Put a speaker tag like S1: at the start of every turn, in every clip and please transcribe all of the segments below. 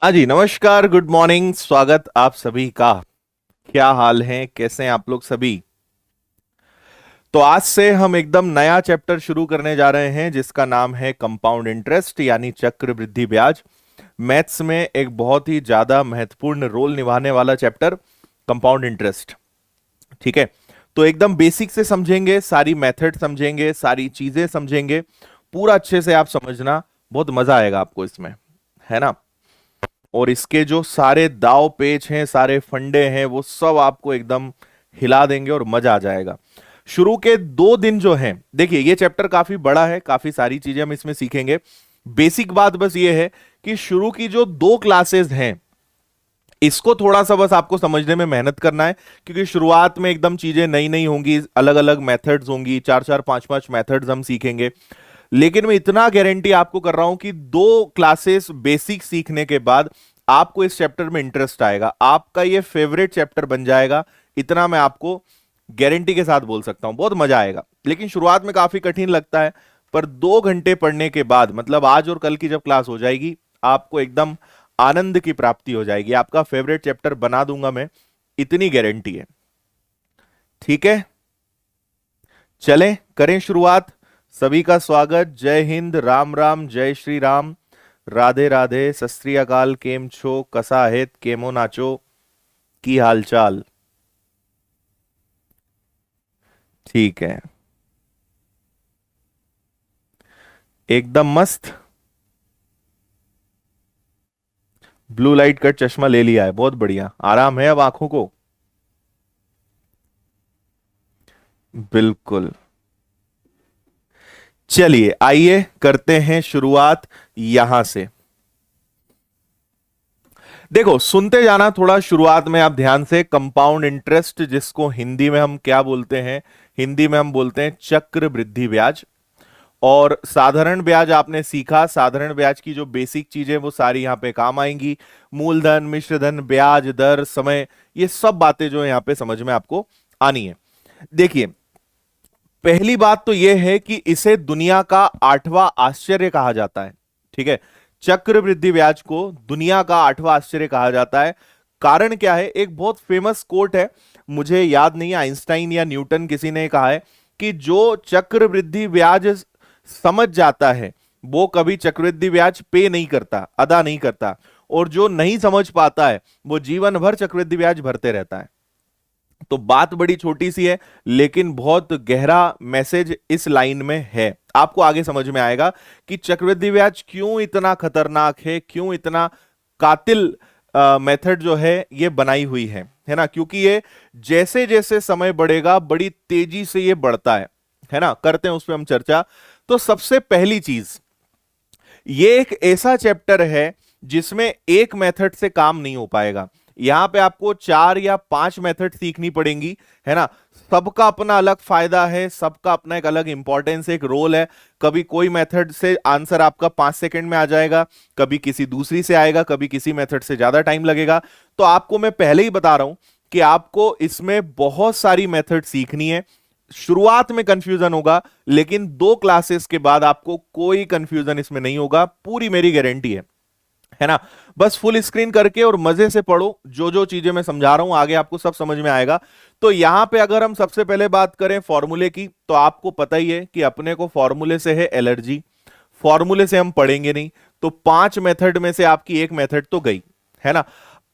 S1: हाँ जी, नमस्कार, good morning, स्वागत आप सभी का। क्या हाल है, कैसे हैं आप लोग सभी। तो आज से हम एकदम नया चैप्टर शुरू करने जा रहे हैं जिसका नाम है कंपाउंड इंटरेस्ट यानी चक्रवृद्धि ब्याज। मैथ्स में एक बहुत ही ज्यादा महत्वपूर्ण रोल निभाने वाला चैप्टर कंपाउंड इंटरेस्ट। ठीक है। तो एकदम बेसिक से समझेंगे, सारी मेथड समझेंगे, सारी चीजें समझेंगे, पूरा अच्छे से आप समझना। बहुत मजा आएगा आपको इसमें, है ना। और इसके जो सारे दाव पेच हैं, सारे फंडे हैं, वो सब आपको एकदम हिला देंगे और मजा आ जाएगा। शुरू के 2 दिन जो हैं, देखिए ये चैप्टर काफी बड़ा है, काफी सारी चीजें हम इसमें सीखेंगे। बेसिक बात बस ये है कि शुरू की जो 2 क्लासेस हैं, इसको थोड़ा सा बस आपको समझने में मेहनत करना है, क्योंकि शुरुआत में एकदम चीजें नई नई होंगी, अलग अलग मेथड्स होंगी, चार चार पांच पांच मेथड्स हम सीखेंगे। लेकिन मैं इतना गारंटी आपको कर रहा हूं कि 2 क्लासेस बेसिक सीखने के बाद आपको इस चैप्टर में इंटरेस्ट आएगा, आपका ये फेवरेट चैप्टर बन जाएगा। इतना मैं आपको गारंटी के साथ बोल सकता हूं, बहुत मजा आएगा। लेकिन शुरुआत में काफी कठिन लगता है, पर 2 घंटे पढ़ने के बाद, मतलब आज और कल की जब क्लास हो जाएगी, आपको एकदम आनंद की प्राप्ति हो जाएगी। आपका फेवरेट चैप्टर बना दूंगा मैं, इतनी गारंटी है। ठीक है, चलें करें शुरुआत। सभी का स्वागत, जय हिंद, राम राम, जय श्री राम, राधे राधे, सत श्री अकाल, केम छो, कसा हेत, केमो नाचो, की हालचाल। ठीक है, एकदम मस्त। ब्लू लाइट कट चश्मा ले लिया है, बहुत बढ़िया, आराम है अब आंखों को। बिल्कुल। चलिए आइए करते हैं शुरुआत यहां से। देखो सुनते जाना थोड़ा, शुरुआत में आप ध्यान से। कंपाउंड इंटरेस्ट, जिसको हिंदी में हम क्या बोलते हैं, हिंदी में हम बोलते हैं चक्रवृद्धि ब्याज। और साधारण ब्याज आपने सीखा, साधारण ब्याज की जो बेसिक चीजें वो सारी यहां पे काम आएंगी। मूलधन, मिश्रधन, ब्याज दर, समय, ये सब बातें जो यहां पे समझ में आपको आनी है। देखिए, पहली बात तो यह है कि इसे दुनिया का 8वां आश्चर्य कहा जाता है। ठीक है, चक्रवृद्धि ब्याज को दुनिया का 8वां आश्चर्य कहा जाता है। कारण क्या है, एक बहुत फेमस कोट है, मुझे याद नहीं, आइंस्टाइन या न्यूटन किसी ने कहा है कि जो चक्रवृद्धि ब्याज समझ जाता है वो कभी चक्रवृद्धि ब्याज पे नहीं करता, अदा नहीं करता। और जो नहीं समझ पाता है वो जीवन भर चक्रवृद्धि ब्याज भरते रहता है। तो बात बड़ी छोटी सी है, लेकिन बहुत गहरा मैसेज इस लाइन में है। आपको आगे समझ में आएगा कि चक्रवृद्धि ब्याज क्यों इतना खतरनाक है, क्यों इतना कातिल मेथड जो है ये बनाई हुई है ना। क्योंकि ये जैसे जैसे समय बढ़ेगा बड़ी तेजी से ये बढ़ता है ना। करते हैं उस पर हम चर्चा। तो सबसे पहली चीज, ये एक ऐसा चैप्टर है जिसमें एक मेथड से काम नहीं हो पाएगा। यहां पे आपको 4 या 5 मेथड सीखनी पड़ेंगी, है ना। सबका अपना अलग फायदा है, सबका अपना एक अलग इंपॉर्टेंस, एक रोल है। कभी कोई मेथड से आंसर आपका 5 सेकंड में आ जाएगा, कभी किसी दूसरी से आएगा, कभी किसी मेथड से ज्यादा टाइम लगेगा। तो आपको मैं पहले ही बता रहा हूं कि आपको इसमें बहुत सारी मेथड सीखनी है। शुरुआत में कंफ्यूजन होगा, लेकिन 2 क्लासेस के बाद आपको कोई कंफ्यूजन इसमें नहीं होगा, पूरी मेरी गारंटी है ना। बस फुल स्क्रीन करके और मजे से पढ़ो, जो जो चीजें मैं समझा रहा हूं आगे आपको सब समझ में आएगा। तो यहां पे अगर हम सबसे पहले बात करें फॉर्मूले की, तो आपको पता ही है कि अपने को फॉर्मूले से है एलर्जी, फॉर्मूले से हम पढ़ेंगे नहीं। तो 5 मेथड में से आपकी एक मेथड तो गई, है ना।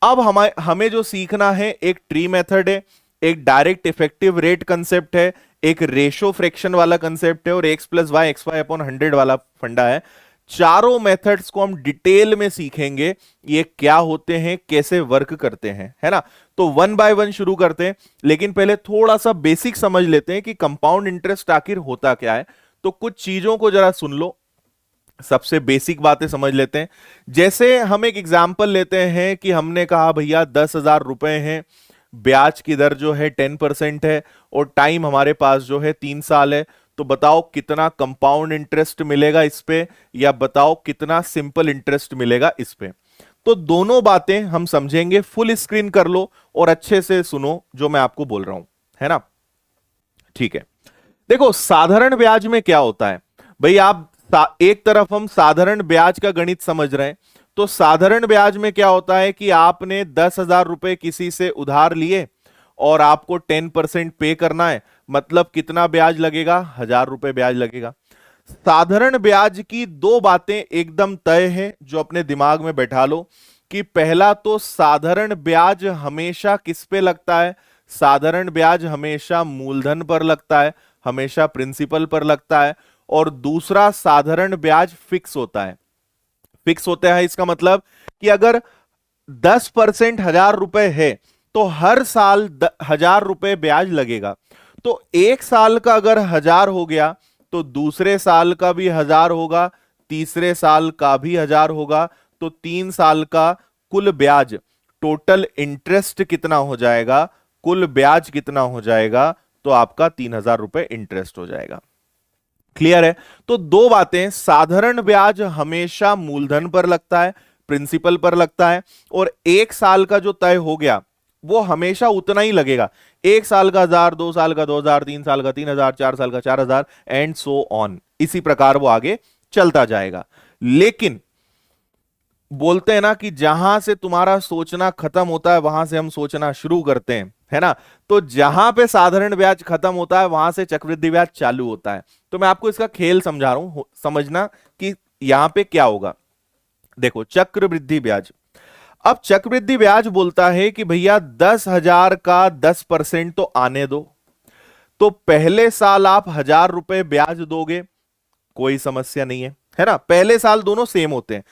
S1: अब हमें जो सीखना है, एक ट्री मेथड है, एक डायरेक्ट इफेक्टिव रेट कंसेप्ट है, एक रेशो फ्रैक्शन वाला कंसेप्ट है, और X plus Y X Y upon 100 वाला फंडा है। चारों मेथड्स को हम डिटेल में सीखेंगे, ये क्या होते हैं, कैसे वर्क करते हैं, है ना। तो 1 बाय 1 शुरू करते हैं, लेकिन पहले थोड़ा सा बेसिक समझ लेते हैं कि कंपाउंड इंटरेस्ट आखिर होता क्या है। तो कुछ चीजों को जरा सुन लो, सबसे बेसिक बातें समझ लेते हैं। जैसे हम एक एग्जाम्पल लेते हैं कि हमने कहा भैया 10,000 रुपए हैं, ब्याज की दर जो है 10% है, और टाइम हमारे पास जो है 3 साल है। तो बताओ कितना कंपाउंड इंटरेस्ट मिलेगा इस पे, या बताओ कितना सिंपल इंटरेस्ट मिलेगा इस पे। तो दोनों बातें हम समझेंगे। फुल स्क्रीन कर लो और अच्छे से सुनो जो मैं आपको बोल रहा हूं, है ना। ठीक है, देखो साधारण ब्याज में क्या होता है भाई, आप एक तरफ हम साधारण ब्याज का गणित समझ रहे हैं, तो साधारण ब्याज में क्या होता है कि आपने 10,000 रुपए किसी से उधार लिए और आपको 10% पे करना है, मतलब कितना ब्याज लगेगा? 1,000 रुपए ब्याज लगेगा। साधारण ब्याज की दो बातें एकदम तय है जो अपने दिमाग में बैठा लो कि पहला तो साधारण ब्याज हमेशा किस पे लगता है? साधारण ब्याज हमेशा मूलधन पर लगता है, हमेशा प्रिंसिपल पर लगता है। और दूसरा, साधारण ब्याज फिक्स होता है। फिक्स होता है इसका मतलब कि अगर 10% 1,000 रुपए है तो हर साल 1,000 रुपए ब्याज लगेगा। तो एक साल का अगर 1,000 हो गया तो दूसरे साल का भी 1,000 होगा, तीसरे साल का भी 1,000 होगा, तो 3 साल का कुल ब्याज, टोटल इंटरेस्ट कितना हो जाएगा? कुल ब्याज कितना हो जाएगा? तो आपका 3,000 रुपए इंटरेस्ट हो जाएगा। क्लियर है? तो दो बातें, साधारण ब्याज हमेशा मूलधन पर लगता है, प्रिंसिपल पर लगता है, और एक साल का जो तय हो गया वो हमेशा उतना ही लगेगा। एक साल का 1,000, 2 साल का 2,000, 3 साल का 3,000, 4 साल का 4,000 एंड सो ऑन। इसी प्रकार वो आगे चलता जाएगा। लेकिन बोलते हैं ना कि जहां से तुम्हारा सोचना खत्म होता है वहां से हम सोचना शुरू करते हैं, है ना? तो जहां पे साधारण ब्याज खत्म होता है वहां से चक्रवृद्धि ब्याज चालू होता है। तो मैं आपको इसका खेल समझा रहा हूं, समझना कि यहां पे क्या होगा। देखो, चक्रवृद्धि ब्याज। अब चक्रवृद्धि ब्याज बोलता है कि भैया 10,000 का 10% तो आने दो। तो पहले साल आप 1,000 रुपए ब्याज दोगे, कोई समस्या नहीं है ना? पहले साल दोनों सेम होते हैं।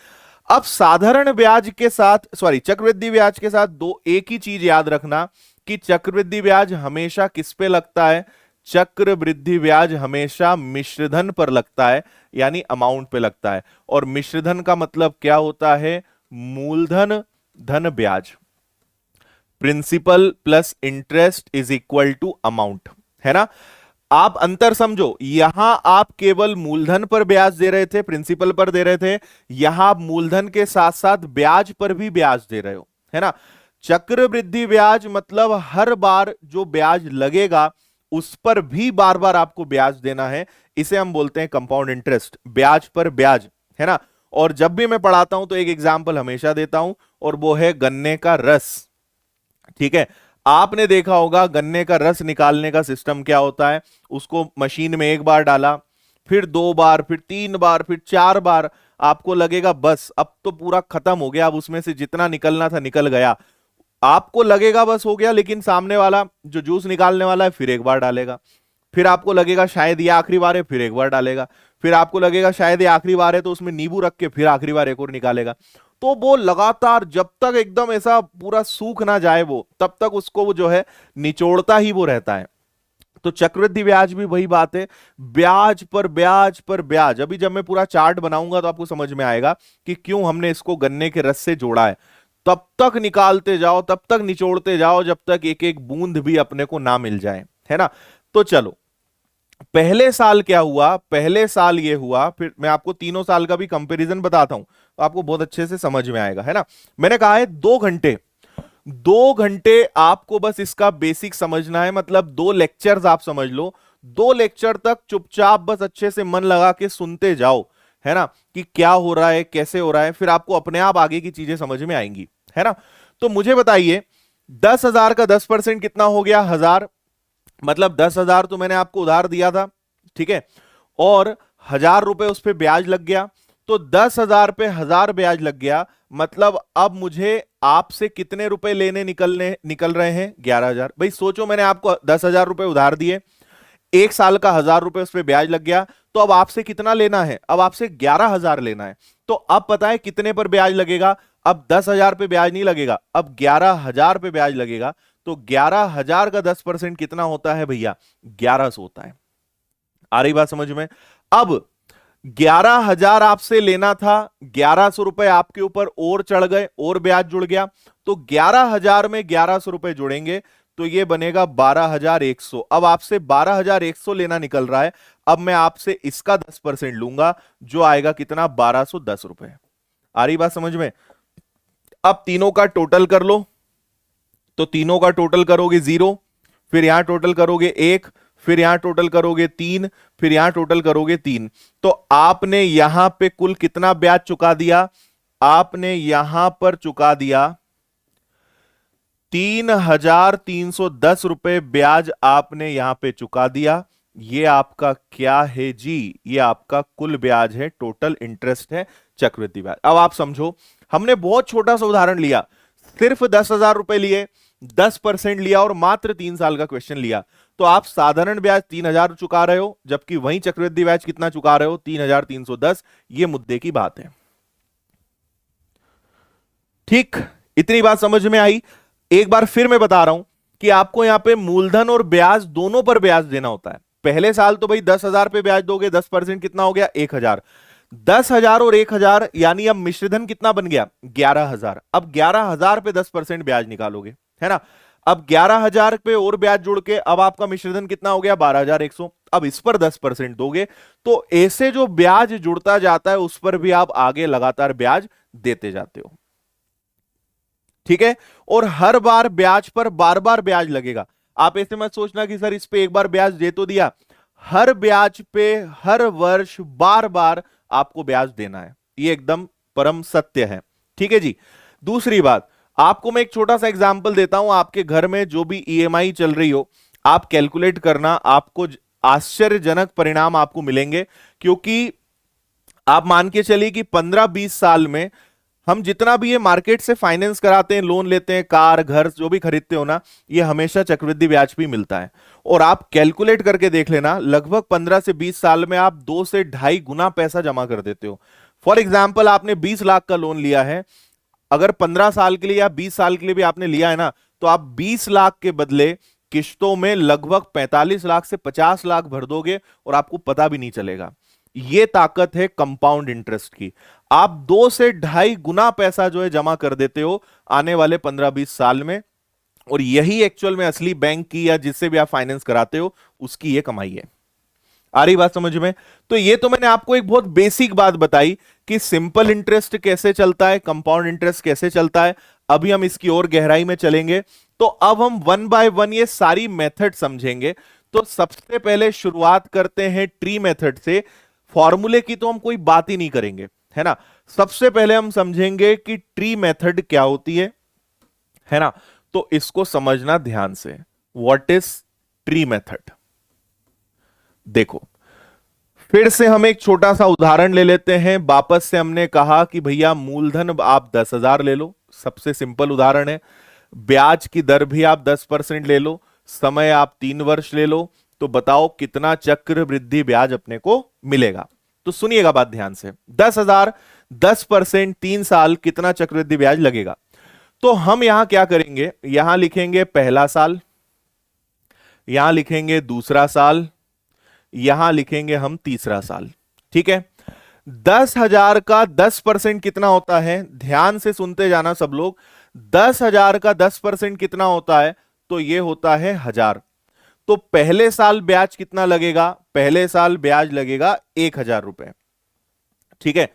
S1: अब साधारण ब्याज के साथ, सॉरी, चक्रवृद्धि ब्याज के साथ दो एक ही चीज याद रखना कि चक्रवृद्धि ब्याज हमेशा किस पे लगता है? चक्रवृद्धि ब्याज हमेशा मिश्रधन पर लगता है, यानी अमाउंट पे लगता है। और मिश्रधन का मतलब क्या होता है? मूलधन धन ब्याज। Principal plus interest is equal to amount, है ना? आप अंतर समझो, यहां आप केवल मूलधन पर ब्याज दे रहे थे, प्रिंसिपल पर दे रहे थे। यहां आप मूलधन के साथ साथ ब्याज पर भी ब्याज दे रहे हो, है ना? चक्रवृद्धि ब्याज मतलब हर बार जो ब्याज लगेगा उस पर भी बार बार आपको ब्याज देना है। इसे हम बोलते हैं कंपाउंड इंटरेस्ट, ब्याज पर ब्याज, है ना? और जब भी मैं पढ़ाता हूं तो एक एग्जाम्पल हमेशा देता हूं, और वो है गन्ने का रस। ठीक है, आपने देखा होगा गन्ने का रस निकालने का सिस्टम क्या होता है। उसको मशीन में एक बार डाला, फिर 2 बार, फिर 3 बार, फिर 4 बार। आपको लगेगा बस अब तो पूरा खत्म हो गया, अब उसमें से जितना निकलना था निकल गया। आपको लगेगा बस हो गया, लेकिन सामने वाला जो जूस निकालने वाला है फिर एक बार डालेगा। फिर आपको लगेगा शायद ये आखिरी बार है, फिर एक बार डालेगा। फिर आपको लगेगा शायद ये आखिरी बार है, तो उसमें नींबू रख के फिर आखिरी बार एक और निकालेगा। तो वो लगातार जब तक एकदम ऐसा पूरा सूख ना जाए वो, तब तक उसको वो जो है निचोड़ता ही वो रहता है। तो चक्रवृद्धि ब्याज भी वही बात है, ब्याज पर ब्याज पर ब्याज। अभी जब मैं पूरा चार्ट बनाऊंगा तो आपको समझ में आएगा कि क्यों हमने इसको गन्ने के रस से जोड़ा है। तब तक निकालते जाओ, तब तक निचोड़ते जाओ, जब तक एक एक बूंद भी अपने को ना मिल जाए, है ना? तो चलो, पहले साल क्या हुआ? पहले साल ये हुआ, फिर मैं आपको तीनों साल का भी कंपैरिजन बताता हूं तो आपको बहुत अच्छे से समझ में आएगा, है ना? मैंने कहा है 2 घंटे, 2 घंटे आपको बस इसका बेसिक समझना है, मतलब 2 लेक्चर्स आप समझ लो। 2 लेक्चर तक चुपचाप बस अच्छे से मन लगा के सुनते जाओ, है ना, कि क्या हो रहा है, कैसे हो रहा है। फिर आपको अपने आप आगे की चीजें समझ में आएंगी, है ना? तो मुझे बताइए, 10,000 का 10% कितना हो गया? 1,000। मतलब 10,000 तो मैंने आपको उधार दिया था, ठीक है, और 1,000 रुपए उस पर ब्याज लग गया। तो 10,000 पे 1,000 ब्याज लग गया, मतलब अब मुझे आपसे कितने रुपए लेने निकल रहे हैं? 11,000। भाई सोचो, मैंने आपको 10,000 रुपए उधार दिए, एक साल का 1,000 रुपए उस पर ब्याज लग गया, तो अब आपसे कितना लेना है? अब आपसे 11,000 लेना है। तो अब पता है कितने पर ब्याज लगेगा? अब 10,000 पे ब्याज नहीं लगेगा, अब 11,000 पे ब्याज लगेगा। तो 11,000 का 10% कितना होता है भैया? 1,100 होता है। आ रही बात समझ में? अब 11,000 आपसे लेना था, 1,100 रुपए आपके ऊपर और चढ़ गए, और ब्याज जुड़ गया। तो 11,000 में 1,100 रुपए जुड़ेंगे तो ये बनेगा 12,100। अब आपसे 12,100 लेना निकल रहा है, अब मैं आपसे इसका 10% लूंगा, जो आएगा कितना? 1,210 रुपए। आ रही बात समझ में? अब तीनों का टोटल कर लो, तो तीनों का टोटल करोगे 0, फिर यहां टोटल करोगे 1, फिर यहां टोटल करोगे 3, फिर यहां टोटल करोगे 3। तो आपने यहां पे कुल कितना ब्याज चुका दिया? आपने यहां पर चुका दिया 3,310 रुपए ब्याज आपने यहां पे चुका दिया। ये आपका क्या है जी? ये आपका कुल ब्याज है, टोटल इंटरेस्ट है, चक्रवृद्धि ब्याज। अब आप समझो, हमने बहुत छोटा सा उदाहरण लिया, सिर्फ 10,000 रुपए लिए, 10% लिया और मात्र 3 साल का क्वेश्चन लिया। तो आप साधारण ब्याज 3,000 चुका रहे हो, जबकि वहीं चक्रवृद्धि ब्याज कितना चुका रहे हो? 3,310। ये मुद्दे की बात है। ठीक, इतनी बात समझ में आई। एक बार फिर मैं बता रहा हूं कि आपको यहां पे मूलधन और ब्याज दोनों पर ब्याज देना होता है। पहले साल तो भाई 10,000 पे ब्याज दोगे, 10% कितना हो गया? 1,000। 10,000 और 1,000 यानी अब मिश्रधन कितना बन गया? 11,000। अब 11,000 पे 10% ब्याज निकालोगे, है ना? अब 11,000 पे और ब्याज जोड़ के अब आपका मिश्रधन कितना हो गया? 12,100। अब इस पर 10% दोगे तो ऐसे जो ब्याज जुड़ता जाता है उस पर भी आप आगे लगातार ब्याज देते जाते हो। ठीक है, और हर बार ब्याज पर बार बार ब्याज लगेगा। आप ऐसे मत सोचना कि सर इस पे एक बार ब्याज दे तो दिया। हर ब्याज पे हर वर्ष बार बार आपको ब्याज देना है, ये एकदम परम सत्य है। ठीक है जी। दूसरी बात, आपको मैं एक छोटा सा एग्जांपल देता हूं। आपके घर में जो भी ईएमआई चल रही हो, आप कैलकुलेट करना, आपको आश्चर्यजनक परिणाम आपको मिलेंगे। क्योंकि आप मान के चलिए कि 15-20 साल में हम जितना भी ये मार्केट से फाइनेंस कराते हैं, लोन लेते हैं, कार घर जो भी खरीदते हो ना, ये हमेशा चक्रवृद्धि ब्याज पे मिलता है। और आप कैलकुलेट करके देख लेना, लगभग 15 से 20 साल में आप 2 से 2.5 गुना पैसा जमा कर देते हो। फॉर एग्जाम्पल, आपने 20 लाख का लोन लिया है, अगर 15 साल के लिए या 20 साल के लिए भी आपने लिया है ना, तो आप 20 लाख के बदले किश्तों में लगभग 45 लाख से 50 लाख भर दोगे और आपको पता भी नहीं चलेगा। ये ताकत है कंपाउंड इंटरेस्ट की। आप 2 से 2.5 गुना पैसा जो है जमा कर देते हो आने वाले 15-20 साल में, और यही एक्चुअल में असली बैंक की या जिससे भी आप फाइनेंस कराते हो उसकी ये कमाई है। आ रही बात समझ में? तो ये तो मैंने आपको एक बहुत बेसिक बात बताई कि सिंपल इंटरेस्ट कैसे चलता है, कंपाउंड इंटरेस्ट कैसे चलता है। अभी हम इसकी और गहराई में चलेंगे। तो अब हम 1 बाय 1 ये सारी मेथड समझेंगे। तो सबसे पहले शुरुआत करते हैं ट्री मेथड से। फॉर्मूले की तो हम कोई बात ही नहीं करेंगे, है ना। सबसे पहले हम समझेंगे कि ट्री मेथड क्या होती है ना। तो इसको समझना ध्यान से, व्हाट इज ट्री मेथड। देखो, फिर से हम एक छोटा सा उदाहरण ले लेते हैं। वापस से हमने कहा कि भैया मूलधन आप 10,000 ले लो, सबसे सिंपल उदाहरण है। ब्याज की दर भी आप 10% ले लो, समय आप 3 वर्ष ले लो। तो बताओ कितना चक्रवृद्धि ब्याज अपने को मिलेगा। तो सुनिएगा बात ध्यान से, 10,000 10% 3 साल, कितना चक्रवृद्धि ब्याज लगेगा। तो हम यहां क्या करेंगे, यहां लिखेंगे पहला साल, यहां लिखेंगे दूसरा साल, यहां लिखेंगे हम तीसरा साल। ठीक है। 10,000 का 10% कितना होता है? ध्यान से सुनते जाना सब लोग। 10,000 का 10% कितना होता है? तो ये होता है 1,000। तो पहले साल ब्याज कितना लगेगा? पहले साल ब्याज लगेगा 1,000 रुपए। ठीक है,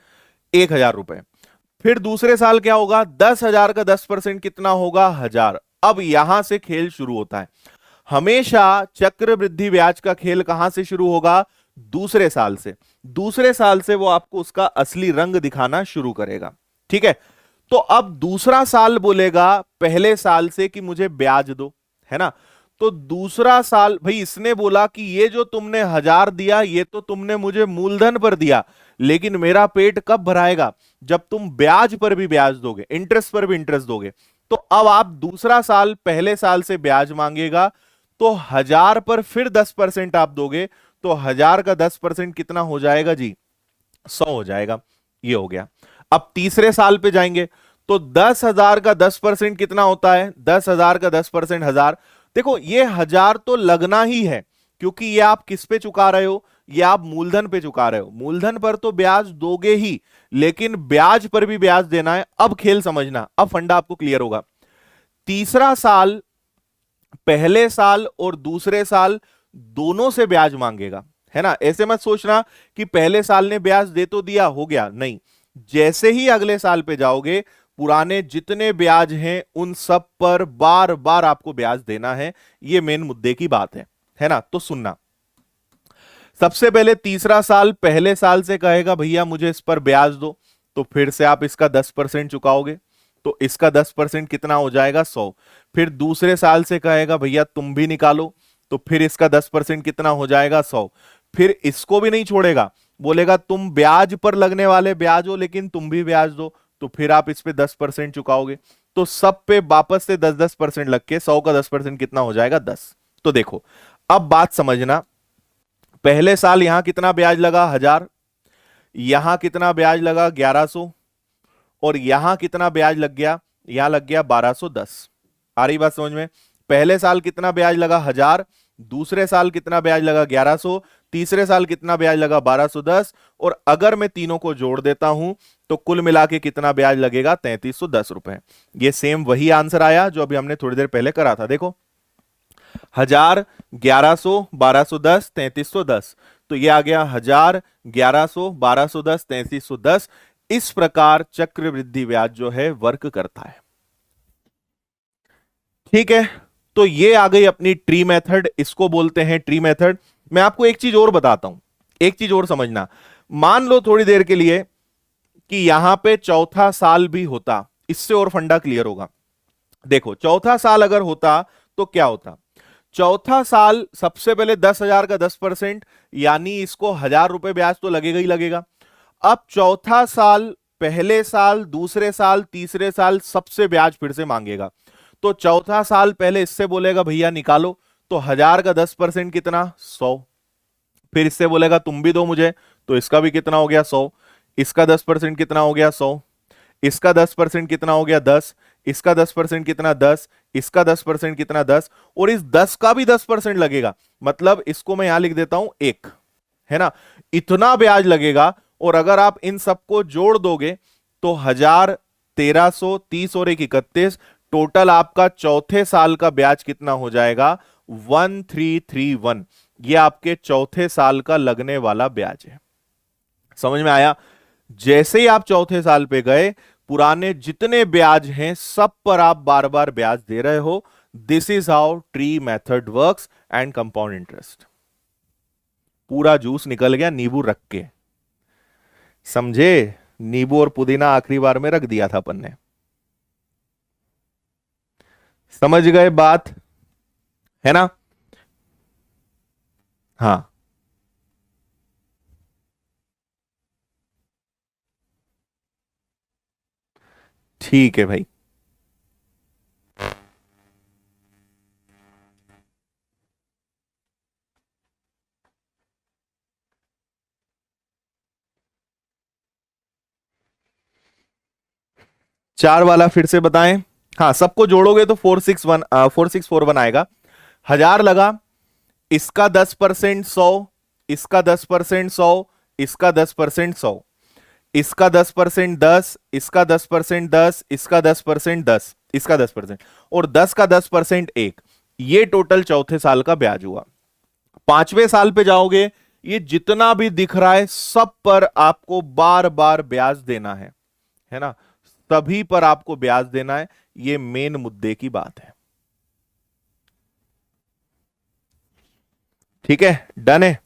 S1: 1,000 रुपए। फिर दूसरे साल क्या होगा? 10,000 का 10% कितना होगा? 1,000। अब यहां से खेल शुरू होता है। हमेशा चक्रवृद्धि ब्याज का खेल कहां से शुरू होगा? दूसरे साल से। दूसरे साल से वो आपको उसका असली रंग दिखाना शुरू करेगा। ठीक है। तो अब दूसरा साल बोलेगा पहले साल से कि मुझे ब्याज दो, है ना। तो दूसरा साल, भाई इसने बोला कि ये जो तुमने 1,000 दिया ये तो तुमने मुझे मूलधन पर दिया, लेकिन मेरा पेट कब भराएगा? जब तुम ब्याज पर भी ब्याज दोगे, इंटरेस्ट पर भी इंटरेस्ट दोगे। तो अब आप दूसरा साल पहले साल से ब्याज मांगेगा, तो 1,000 पर फिर 10% आप दोगे, तो 1,000 का 10% कितना हो जाएगा जी? 100 हो जाएगा। ये हो गया। अब तीसरे साल पे जाएंगे, तो 10,000 का 10% कितना होता है? 10,000 का 10% 1,000। देखो ये 1,000 तो लगना ही है, क्योंकि ये आप किस पे चुका रहे हो? ये आप मूलधन पे चुका रहे हो। मूलधन पर तो ब्याज दोगे ही, लेकिन ब्याज पर भी ब्याज देना है। अब खेल समझना, अब फंडा आपको क्लियर होगा। तीसरा साल पहले साल और दूसरे साल दोनों से ब्याज मांगेगा, है ना। ऐसे मत सोचना कि पहले साल ने ब्याज दे तो दिया, हो गया, नहीं। जैसे ही अगले साल पे जाओगे, पुराने जितने ब्याज हैं उन सब पर बार बार आपको ब्याज देना है। ये मेन मुद्दे की बात है ना। तो सुनना, सबसे पहले तीसरा साल पहले साल से कहेगा भैया मुझे इस पर ब्याज दो। तो फिर से आप इसका 10% चुकाओगे, तो इसका 10% कितना हो जाएगा 100। फिर दूसरे साल से कहेगा भैया तुम भी निकालो, तो फिर इसका 10% कितना हो जाएगा 100। फिर इसको भी नहीं छोड़ेगा, बोलेगा तुम ब्याज पर लगने वाले ब्याज हो लेकिन तुम भी ब्याज दो, तो फिर आप इस पे 10% चुकाओगे। तो सब पे वापस से 10-10% लग के 100 का 10% कितना हो जाएगा 10। तो देखो अब बात समझना, पहले साल यहां कितना ब्याज लगा 1000, यहां कितना ब्याज लगा 1100, और यहां कितना ब्याज लग गया, यहां लग गया 1210। आ रही बात समझ में? पहले साल कितना ब्याज लगा 1000, दूसरे साल कितना ब्याज लगा 1100, तीसरे साल कितना ब्याज लगा 1210, और अगर मैं तीनों को जोड़ देता हूं तो कुल मिला के कितना ब्याज लगेगा 3310 रुपए। ये सेम वही आंसर आया जो अभी हमने थोड़ी देर पहले करा था। देखो 1000, 1100, 1210, 3310, तो ये आ गया 1000, 1100, 1210, 3310। इस प्रकार चक्रवृद्धि ब्याज जो है वर्क करता है। ठीक है, तो ये आ गई अपनी ट्री मेथड, इसको बोलते हैं ट्री मेथड। मैं आपको एक चीज और बताता हूं, एक चीज और समझना। मान लो थोड़ी देर के लिए कि यहां पे चौथा साल भी होता, इससे और फंडा क्लियर होगा। देखो चौथा साल अगर होता तो क्या होता, चौथा साल सबसे पहले 10,000 का 10%, यानी इसको 1000 रुपए ब्याज तो लगेगा ही लगेगा। अब चौथा साल पहले साल, दूसरे साल, तीसरे साल सबसे ब्याज फिर से मांगेगा। तो चौथा साल पहले इससे बोलेगा भैया निकालो, तो 1000 का 10% कितना 100। फिर इससे बोलेगा तुम भी दो मुझे, तो इसका भी कितना हो गया 100। इसका 10% कितना हो गया 100, इसका 10% कितना हो गया 10, इसका 10% कितना 10, इसका 10% कितना 10, और इस 10 का भी 10% लगेगा। मतलब इसको मैं यहां लिख देता हूं 1, है ना, इतना ब्याज लगेगा। और अगर आप इन सबको जोड़ दोगे तो 1000, 1330 और 1 31, टोटल आपका चौथे साल का ब्याज कितना हो जाएगा 1331। ये आपके चौथे साल का लगने वाला ब्याज है। समझ में आया? जैसे ही आप चौथे साल पे गए, पुराने जितने ब्याज हैं सब पर आप बार बार ब्याज दे रहे हो। This is how tree method works and compound interest. पूरा जूस निकल गया नींबू रख के, समझे? नींबू और पुदीना आखिरी बार में रख दिया था अपन ने। समझ गए बात, है ना? हाँ, ठीक है भाई। चार वाला फिर से बताएं। हाँ, सबको जोड़ोगे तो 4641 आएगा। 1000 लगा, इसका 10% 100, इसका 10% 100, इसका 10% 100, इसका 10% 10, इसका 10% 10, इसका 10% 10, इसका 10%, और 10 का 10% 1। ये टोटल चौथे साल का ब्याज हुआ। पांचवें साल पे जाओगे, ये जितना भी दिख रहा है सब पर आपको बार बार ब्याज देना है ना? सभी पर आपको ब्याज देना है। ये मेन मुद्दे की बात है। ठीक है, डन है?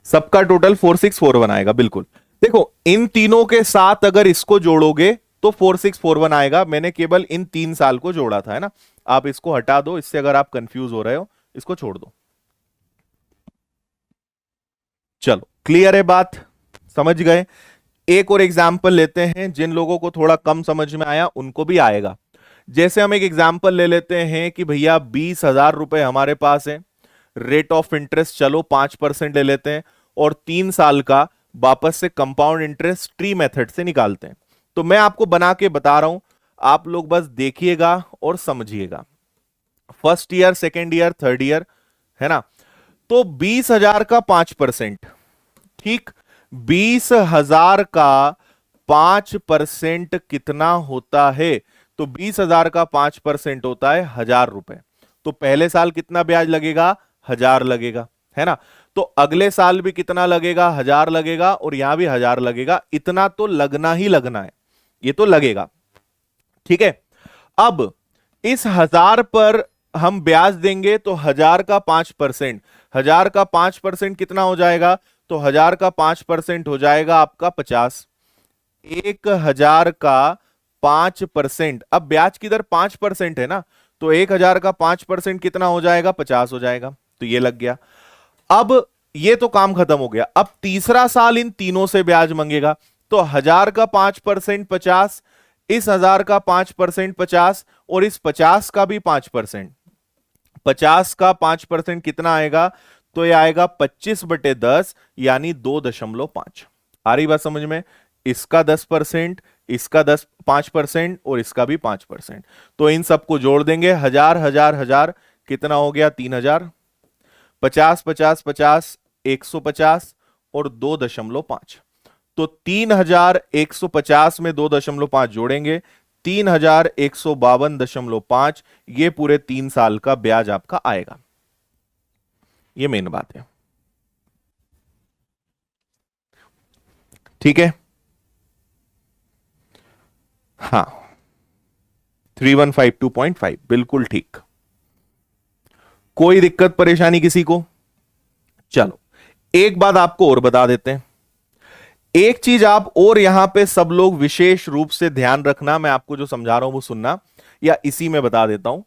S1: सबका टोटल 4641 आएगा, बिल्कुल। देखो इन तीनों के साथ अगर इसको जोड़ोगे तो 4641 आएगा। मैंने केवल इन 3 साल को जोड़ा था, है ना? आप इसको हटा दो, इससे अगर आप कंफ्यूज हो रहे हो इसको छोड़ दो। चलो क्लियर है बात, समझ गए? एक और एग्जाम्पल लेते हैं, जिन लोगों को थोड़ा कम समझ में आया उनको भी आएगा। जैसे हम एक एग्जाम्पल ले लेते हैं कि भैया 20,000 रुपए हमारे पास है, रेट ऑफ इंटरेस्ट चलो 5% ले लेते हैं, और 3 साल का वापस से कंपाउंड इंटरेस्ट ट्री मेथड से निकालते हैं। तो मैं आपको बना के बता रहा हूं, आप लोग बस देखिएगा और समझिएगा। First year, second year, third year, है ना? तो 20,000 का 5%, ठीक, 20,000 का 5% कितना होता है? तो 20,000 का 5% होता है 1000 रुपए। तो पहले साल कितना ब्याज लगेगा 1000 लगेगा, है ना? तो अगले साल भी कितना लगेगा 1000 लगेगा, और यहां भी 1000 लगेगा। इतना तो लगना ही लगना है, ये तो लगेगा। ठीक है, अब इस 1000 पर हम ब्याज देंगे तो 1000 का 5%, 1000 का 5% कितना हो जाएगा? तो 1000 का 5% हो जाएगा आपका 50। 1000 का 5%, अब ब्याज की दर 5% है ना, तो 1000 का 5% कितना हो जाएगा, 50 हो जाएगा। तो ये लग गया। अब ये तो काम खत्म हो गया। अब तीसरा साल इन तीनों से ब्याज मांगेगा, तो 1000 का 5% 50, इस 1000 का 5% 50, और इस 50 का भी 5%। 50 का 5% कितना आएगा, तो ये आएगा 25/10 यानी 2.5। आ रही बात समझ में? इसका 10%, इसका 5% और इसका भी 5%। तो इन सबको जोड़ देंगे, 1000 1000 1000 कितना हो गया, 3000। 50 50 50 150 और 2.5। तो 3150 में 2.5 जोड़ेंगे, 3152.5। ये पूरे 3 साल का ब्याज आपका आएगा। ये मेन बात है, ठीक है। हाँ, 3152.5 बिल्कुल ठीक। कोई दिक्कत परेशानी किसी को? चलो एक बात आपको और बता देते हैं। एक चीज आप और यहां पे सब लोग विशेष रूप से ध्यान रखना, मैं आपको जो समझा रहा हूं वो सुनना, या इसी में बता देता हूं।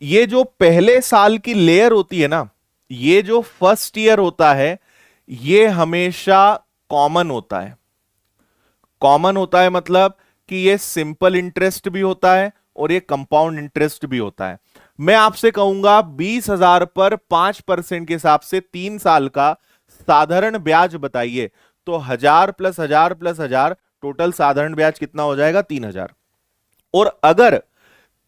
S1: ये जो पहले साल की लेयर होती है ना, ये जो फर्स्ट ईयर होता है, ये हमेशा कॉमन होता है। कॉमन होता है मतलब कि ये सिंपल इंटरेस्ट भी होता है और ये कंपाउंड इंटरेस्ट भी होता है। मैं आपसे कहूंगा 20,000 पर 5% के हिसाब से 3 साल का साधारण ब्याज बताइए, तो 1000 + 1000 + 1000 टोटल साधारण ब्याज कितना हो जाएगा, 3000। और अगर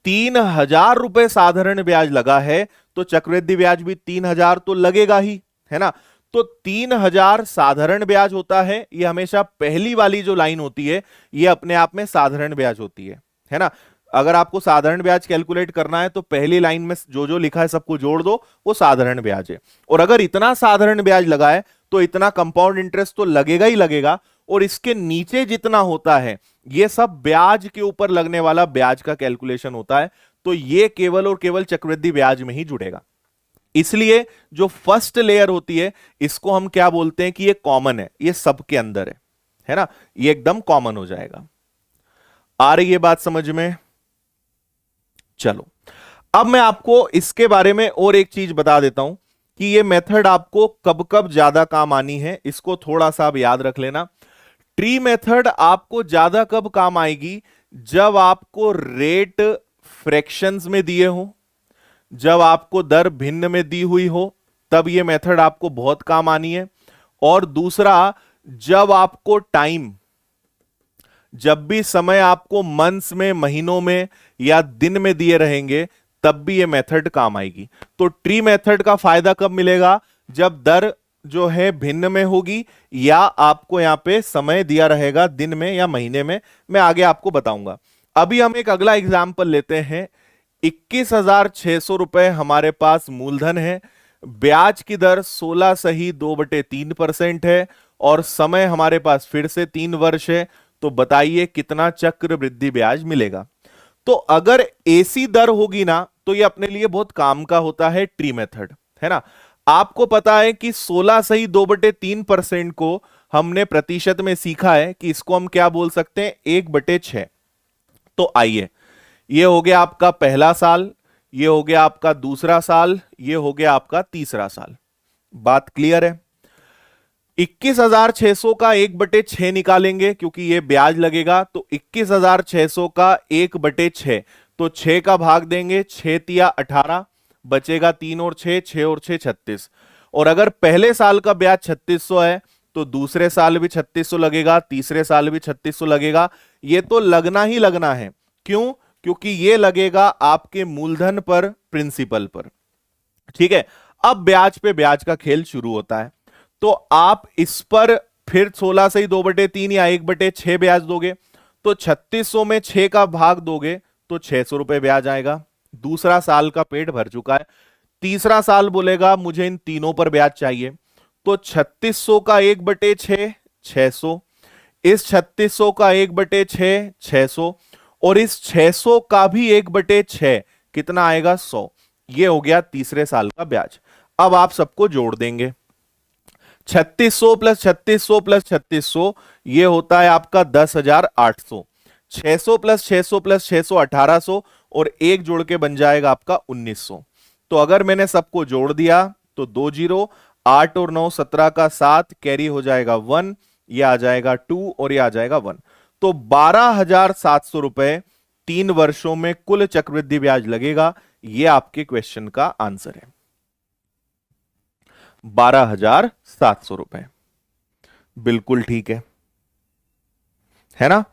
S1: 3000 रुपए साधारण ब्याज लगा है तो चक्रवृद्धि ब्याज भी 3000 तो लगेगा ही, है ना। तो 3000 साधारण ब्याज होता है, ये हमेशा पहली वाली जो लाइन होती है ये अपने आप में साधारण ब्याज होती है ना। अगर आपको साधारण ब्याज कैलकुलेट करना है तो पहली लाइन में जो जो लिखा है सबको जोड़ दो, वो साधारण ब्याज है। और अगर इतना साधारण ब्याज लगा है तो इतना कंपाउंड इंटरेस्ट तो लगेगा ही लगेगा, और इसके नीचे जितना होता है ये सब ब्याज के ऊपर लगने वाला ब्याज का कैलकुलेशन होता है। तो ये केवल और केवल चक्रवृद्धि ब्याज में ही जुड़ेगा। इसलिए जो फर्स्ट लेयर होती है इसको हम क्या बोलते हैं कि ये कॉमन है, ये सबके अंदर है ना, ये एकदम कॉमन हो जाएगा। आ रही है बात समझ में? चलो अब मैं आपको इसके बारे में और एक चीज बता देता हूं कि ये मेथड आपको कब कब ज्यादा काम आनी है, इसको थोड़ा सा आप याद रख लेना। ट्री मेथड आपको ज्यादा कब काम आएगी, जब आपको रेट फ्रैक्शंस में दिए हो, जब आपको दर भिन्न में दी हुई हो, तब ये मेथड आपको बहुत काम आनी है। और दूसरा, जब आपको टाइम, जब भी समय आपको मंथ्स में, महीनों में या दिन में दिए रहेंगे, तब भी ये मेथड काम आएगी। तो ट्री मेथड का फायदा कब मिलेगा, जब दर जो है भिन्न में होगी या आपको यहां पे समय दिया रहेगा दिन में या महीने में। मैं आगे आपको बताऊंगा। अभी हम एक अगला एग्जाम्पल लेते हैं। 21,600 रुपए हमारे पास मूलधन है, ब्याज की दर 16(2/3% है और समय हमारे पास फिर से 3 वर्ष है। तो बताइए कितना चक्रवृद्धि ब्याज मिलेगा। तो अगर ऐसी दर होगी ना तो ये अपने लिए बहुत काम का होता है ट्री मेथड, है ना। आपको पता है कि 16(2/3% को हमने प्रतिशत में सीखा है कि इसको हम क्या बोल सकते हैं, 1/6। तो आइए, ये हो गया आपका पहला साल, ये हो गया आपका दूसरा साल, ये हो गया आपका तीसरा साल। बात क्लियर है? 21,600 का 1/6 निकालेंगे क्योंकि ये ब्याज लगेगा। तो 21,600 का 1/6, तो 6 का भाग देंगे, 6 तिया 18, बचेगा 3 और 6, 6 और 6 36। और अगर पहले साल का ब्याज 3600 है तो दूसरे साल भी 3600 लगेगा, तीसरे साल भी 3600 लगेगा। ये तो लगना ही लगना है। क्यों? क्योंकि ये लगेगा आपके मूलधन पर, प्रिंसिपल पर। ठीक है, अब ब्याज पे ब्याज का खेल शुरू होता है। तो आप इस पर फिर 16 से ही 2/3 या 1/6 ब्याज दोगे, तो 3600 में 6 का भाग दोगे तो 600 रुपए ब्याज आएगा। दूसरा साल का पेट भर चुका है। तीसरा साल बोलेगा मुझे इन तीनों पर ब्याज चाहिए, तो 3600 का 1/6 600, इस 3600 का 1/6 600, और इस 600 का भी 1/6 कितना आएगा, 100। ये हो गया तीसरे साल का ब्याज। अब आप सबको जोड़ देंगे। 3600 प्लस 3600 प्लस 3600 ये होता है आपका 10,800। 600 प्लस 600 प्लस 600 1800 और एक जोड़ के बन जाएगा आपका 1900। तो अगर मैंने सबको जोड़ दिया तो 2 जीरो, 8 और 9 17 का 7 कैरी हो जाएगा 1, ये आ जाएगा 2 और ये आ जाएगा 1। तो 12,700 रुपए 3 वर्षों में कुल चक्रवृद्धि ब्याज लगेगा। ये आपके क्वेश्चन का आंसर है, 12,700 रुपए। बिल्कुल ठीक है ना।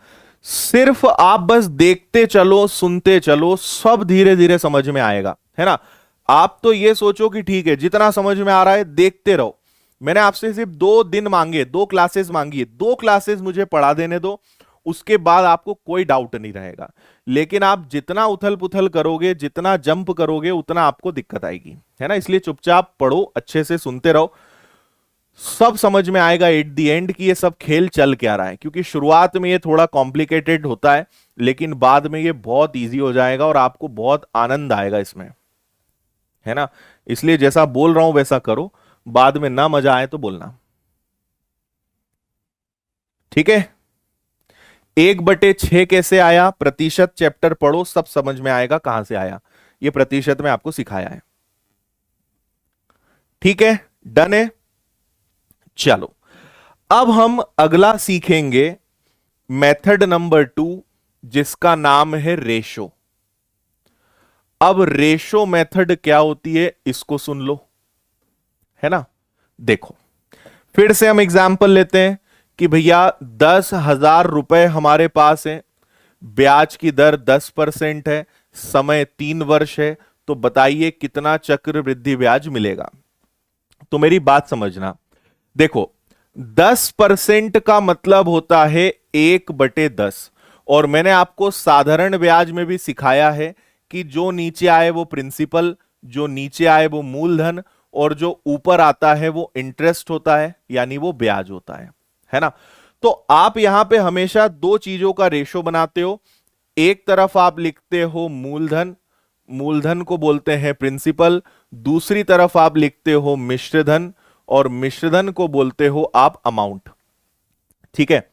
S1: सिर्फ आप बस देखते चलो, सुनते चलो, सब धीरे धीरे समझ में आएगा, है ना। आप तो ये सोचो कि ठीक है जितना समझ में आ रहा है देखते रहो। मैंने आपसे सिर्फ 2 दिन मांगे, 2 क्लासेस मांगी, 2 क्लासेस मुझे पढ़ा देने दो, उसके बाद आपको कोई डाउट नहीं रहेगा। लेकिन आप जितना उथल पुथल करोगे, जितना जंप करोगे, उतना आपको दिक्कत आएगी, है ना। इसलिए चुपचाप पढ़ो, अच्छे से सुनते रहो, सब समझ में आएगा एट द एंड कि ये सब खेल चल क्या रहा है। क्योंकि शुरुआत में ये थोड़ा कॉम्प्लिकेटेड होता है, लेकिन बाद में ये बहुत इजी हो जाएगा और आपको बहुत आनंद आएगा इसमें, है ना। इसलिए जैसा बोल रहा हूं वैसा करो, बाद में ना मजा आए तो बोलना, ठीक है। 1/6 कैसे आया, प्रतिशत चैप्टर पढ़ो, सब समझ में आएगा कहां से आया। ये प्रतिशत में आपको सिखाया है, ठीक है, डन है। चलो अब हम अगला सीखेंगे मेथड नंबर 2, जिसका नाम है रेशो। अब रेशो मेथड क्या होती है इसको सुन लो, है ना। देखो फिर से हम एग्जाम्पल लेते हैं कि भैया 10,000 रुपए हमारे पास है, ब्याज की दर 10% है, समय 3 वर्ष है, तो बताइए कितना चक्रवृद्धि ब्याज मिलेगा। तो मेरी बात समझना, देखो 10% का मतलब होता है 1/10। और मैंने आपको साधारण ब्याज में भी सिखाया है कि जो नीचे आए वो प्रिंसिपल, जो नीचे आए वो मूलधन, और जो ऊपर आता है वो इंटरेस्ट होता है, यानी वो ब्याज होता है ना। तो आप यहां पे हमेशा 2 चीजों का रेशो बनाते हो। एक तरफ आप लिखते हो मूलधन, मूलधन को बोलते हैं प्रिंसिपल, दूसरी तरफ आप लिखते हो मिश्रधन, और मिश्रधन को बोलते हो आप अमाउंट, ठीक है।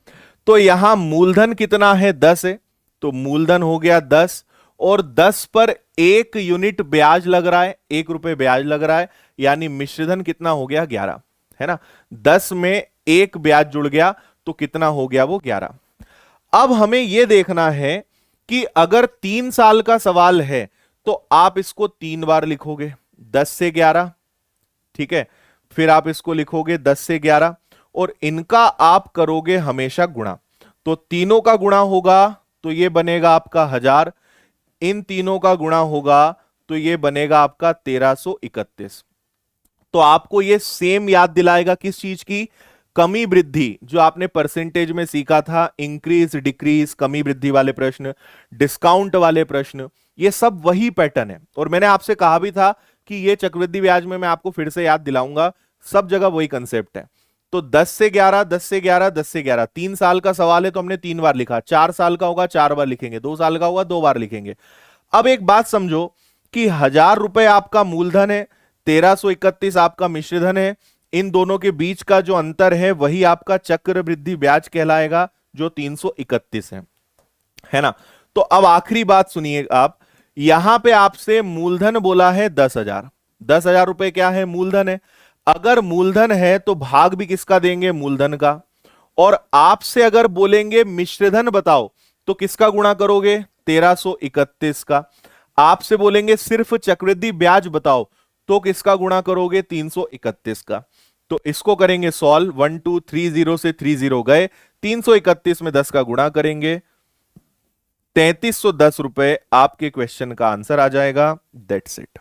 S1: तो यहां मूलधन कितना है, 10 है, तो मूलधन हो गया 10, और 10 पर 1 यूनिट ब्याज लग रहा है, 1 रुपए ब्याज लग रहा है, यानी मिश्रधन कितना हो गया, 11, है ना। 10 में 1 ब्याज जुड़ गया तो कितना हो गया, वो 11। अब हमें यह देखना है कि अगर 3 साल का सवाल है तो आप इसको 3 बार लिखोगे, 10 से 11, ठीक है। फिर आप इसको लिखोगे 10 से 11, और इनका आप करोगे हमेशा गुणा। तो तीनों का गुणा होगा तो ये बनेगा आपका 1000, इन तीनों का गुणा होगा तो ये बनेगा आपका 1331। तो आपको ये सेम याद दिलाएगा किस चीज की, कमी वृद्धि, जो आपने परसेंटेज में सीखा था, इंक्रीज डिक्रीज, कमी वृद्धि वाले प्रश्न, डिस्काउंट वाले प्रश्न, ये सब वही पैटर्न है। और मैंने आपसे कहा भी था कि ये चक्रवृद्धि ब्याज में मैं आपको फिर से याद दिलाऊंगा, सब जगह वही कंसेप्ट है। तो 10 से 11, 10 से 11, 10 से 11, 3 साल का सवाल है तो हमने 3 बार लिखा, 4 साल का होगा 4 बार लिखेंगे, 2 साल का होगा 2 बार लिखेंगे। अब एक बात समझो कि 1000 रुपए आपका मूलधन है, 1331 आपका मिश्रधन है, इन दोनों के बीच का जो अंतर है वही आपका चक्रवृद्धि ब्याज कहलाएगा, जो 331 है ना। तो अब आखिरी बात सुनिए आप, यहां पे आपसे मूलधन बोला है 10,000, 10,000 रुपए क्या है, मूलधन है। अगर मूलधन है तो भाग भी किसका देंगे, मूलधन का। और आपसे अगर बोलेंगे मिश्रधन बताओ तो किसका गुणा करोगे, 1331 का। आपसे बोलेंगे सिर्फ चक्रवृद्धि ब्याज बताओ तो किसका गुणा करोगे, 331 का। तो इसको करेंगे सॉल्व, 1 2 3 0 से 3 0 गए, 331 में 10 का गुणा करेंगे, 3310 रुपए आपके क्वेश्चन का आंसर आ जाएगा, दैट्स इट।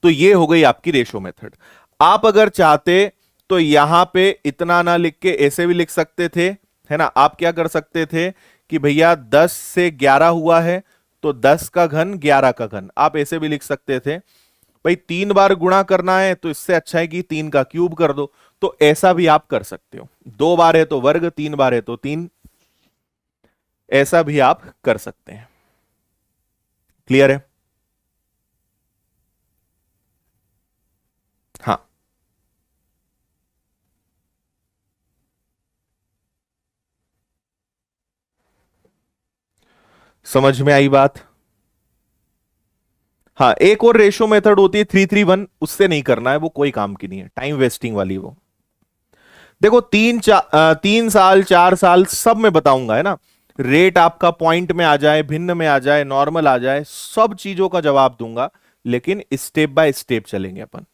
S1: तो ये हो गई आपकी रेशो मेथड। आप अगर चाहते तो यहां पे इतना ना लिख के ऐसे भी लिख सकते थे, है ना। आप क्या कर सकते थे कि भैया 10 से 11 हुआ है तो 10 का घन 11 का घन, आप ऐसे भी लिख सकते थे। भाई 3 बार गुणा करना है तो इससे अच्छा है कि 3 का क्यूब कर दो, तो ऐसा भी आप कर सकते हो। 2 बार है तो वर्ग, 3 बार है तो 3, ऐसा भी आप कर सकते हैं। क्लियर है, हाँ। समझ में आई बात? हाँ, एक और रेशो मेथड होती है 3-3-1, उससे नहीं करना है, वो कोई काम की नहीं है, टाइम वेस्टिंग वाली वो। देखो 3 साल 4 साल सब में बताऊंगा, है ना। रेट आपका पॉइंट में आ जाए, भिन्न में आ जाए, नॉर्मल आ जाए, सब चीजों का जवाब दूंगा, लेकिन स्टेप बाय स्टेप चलेंगे अपन,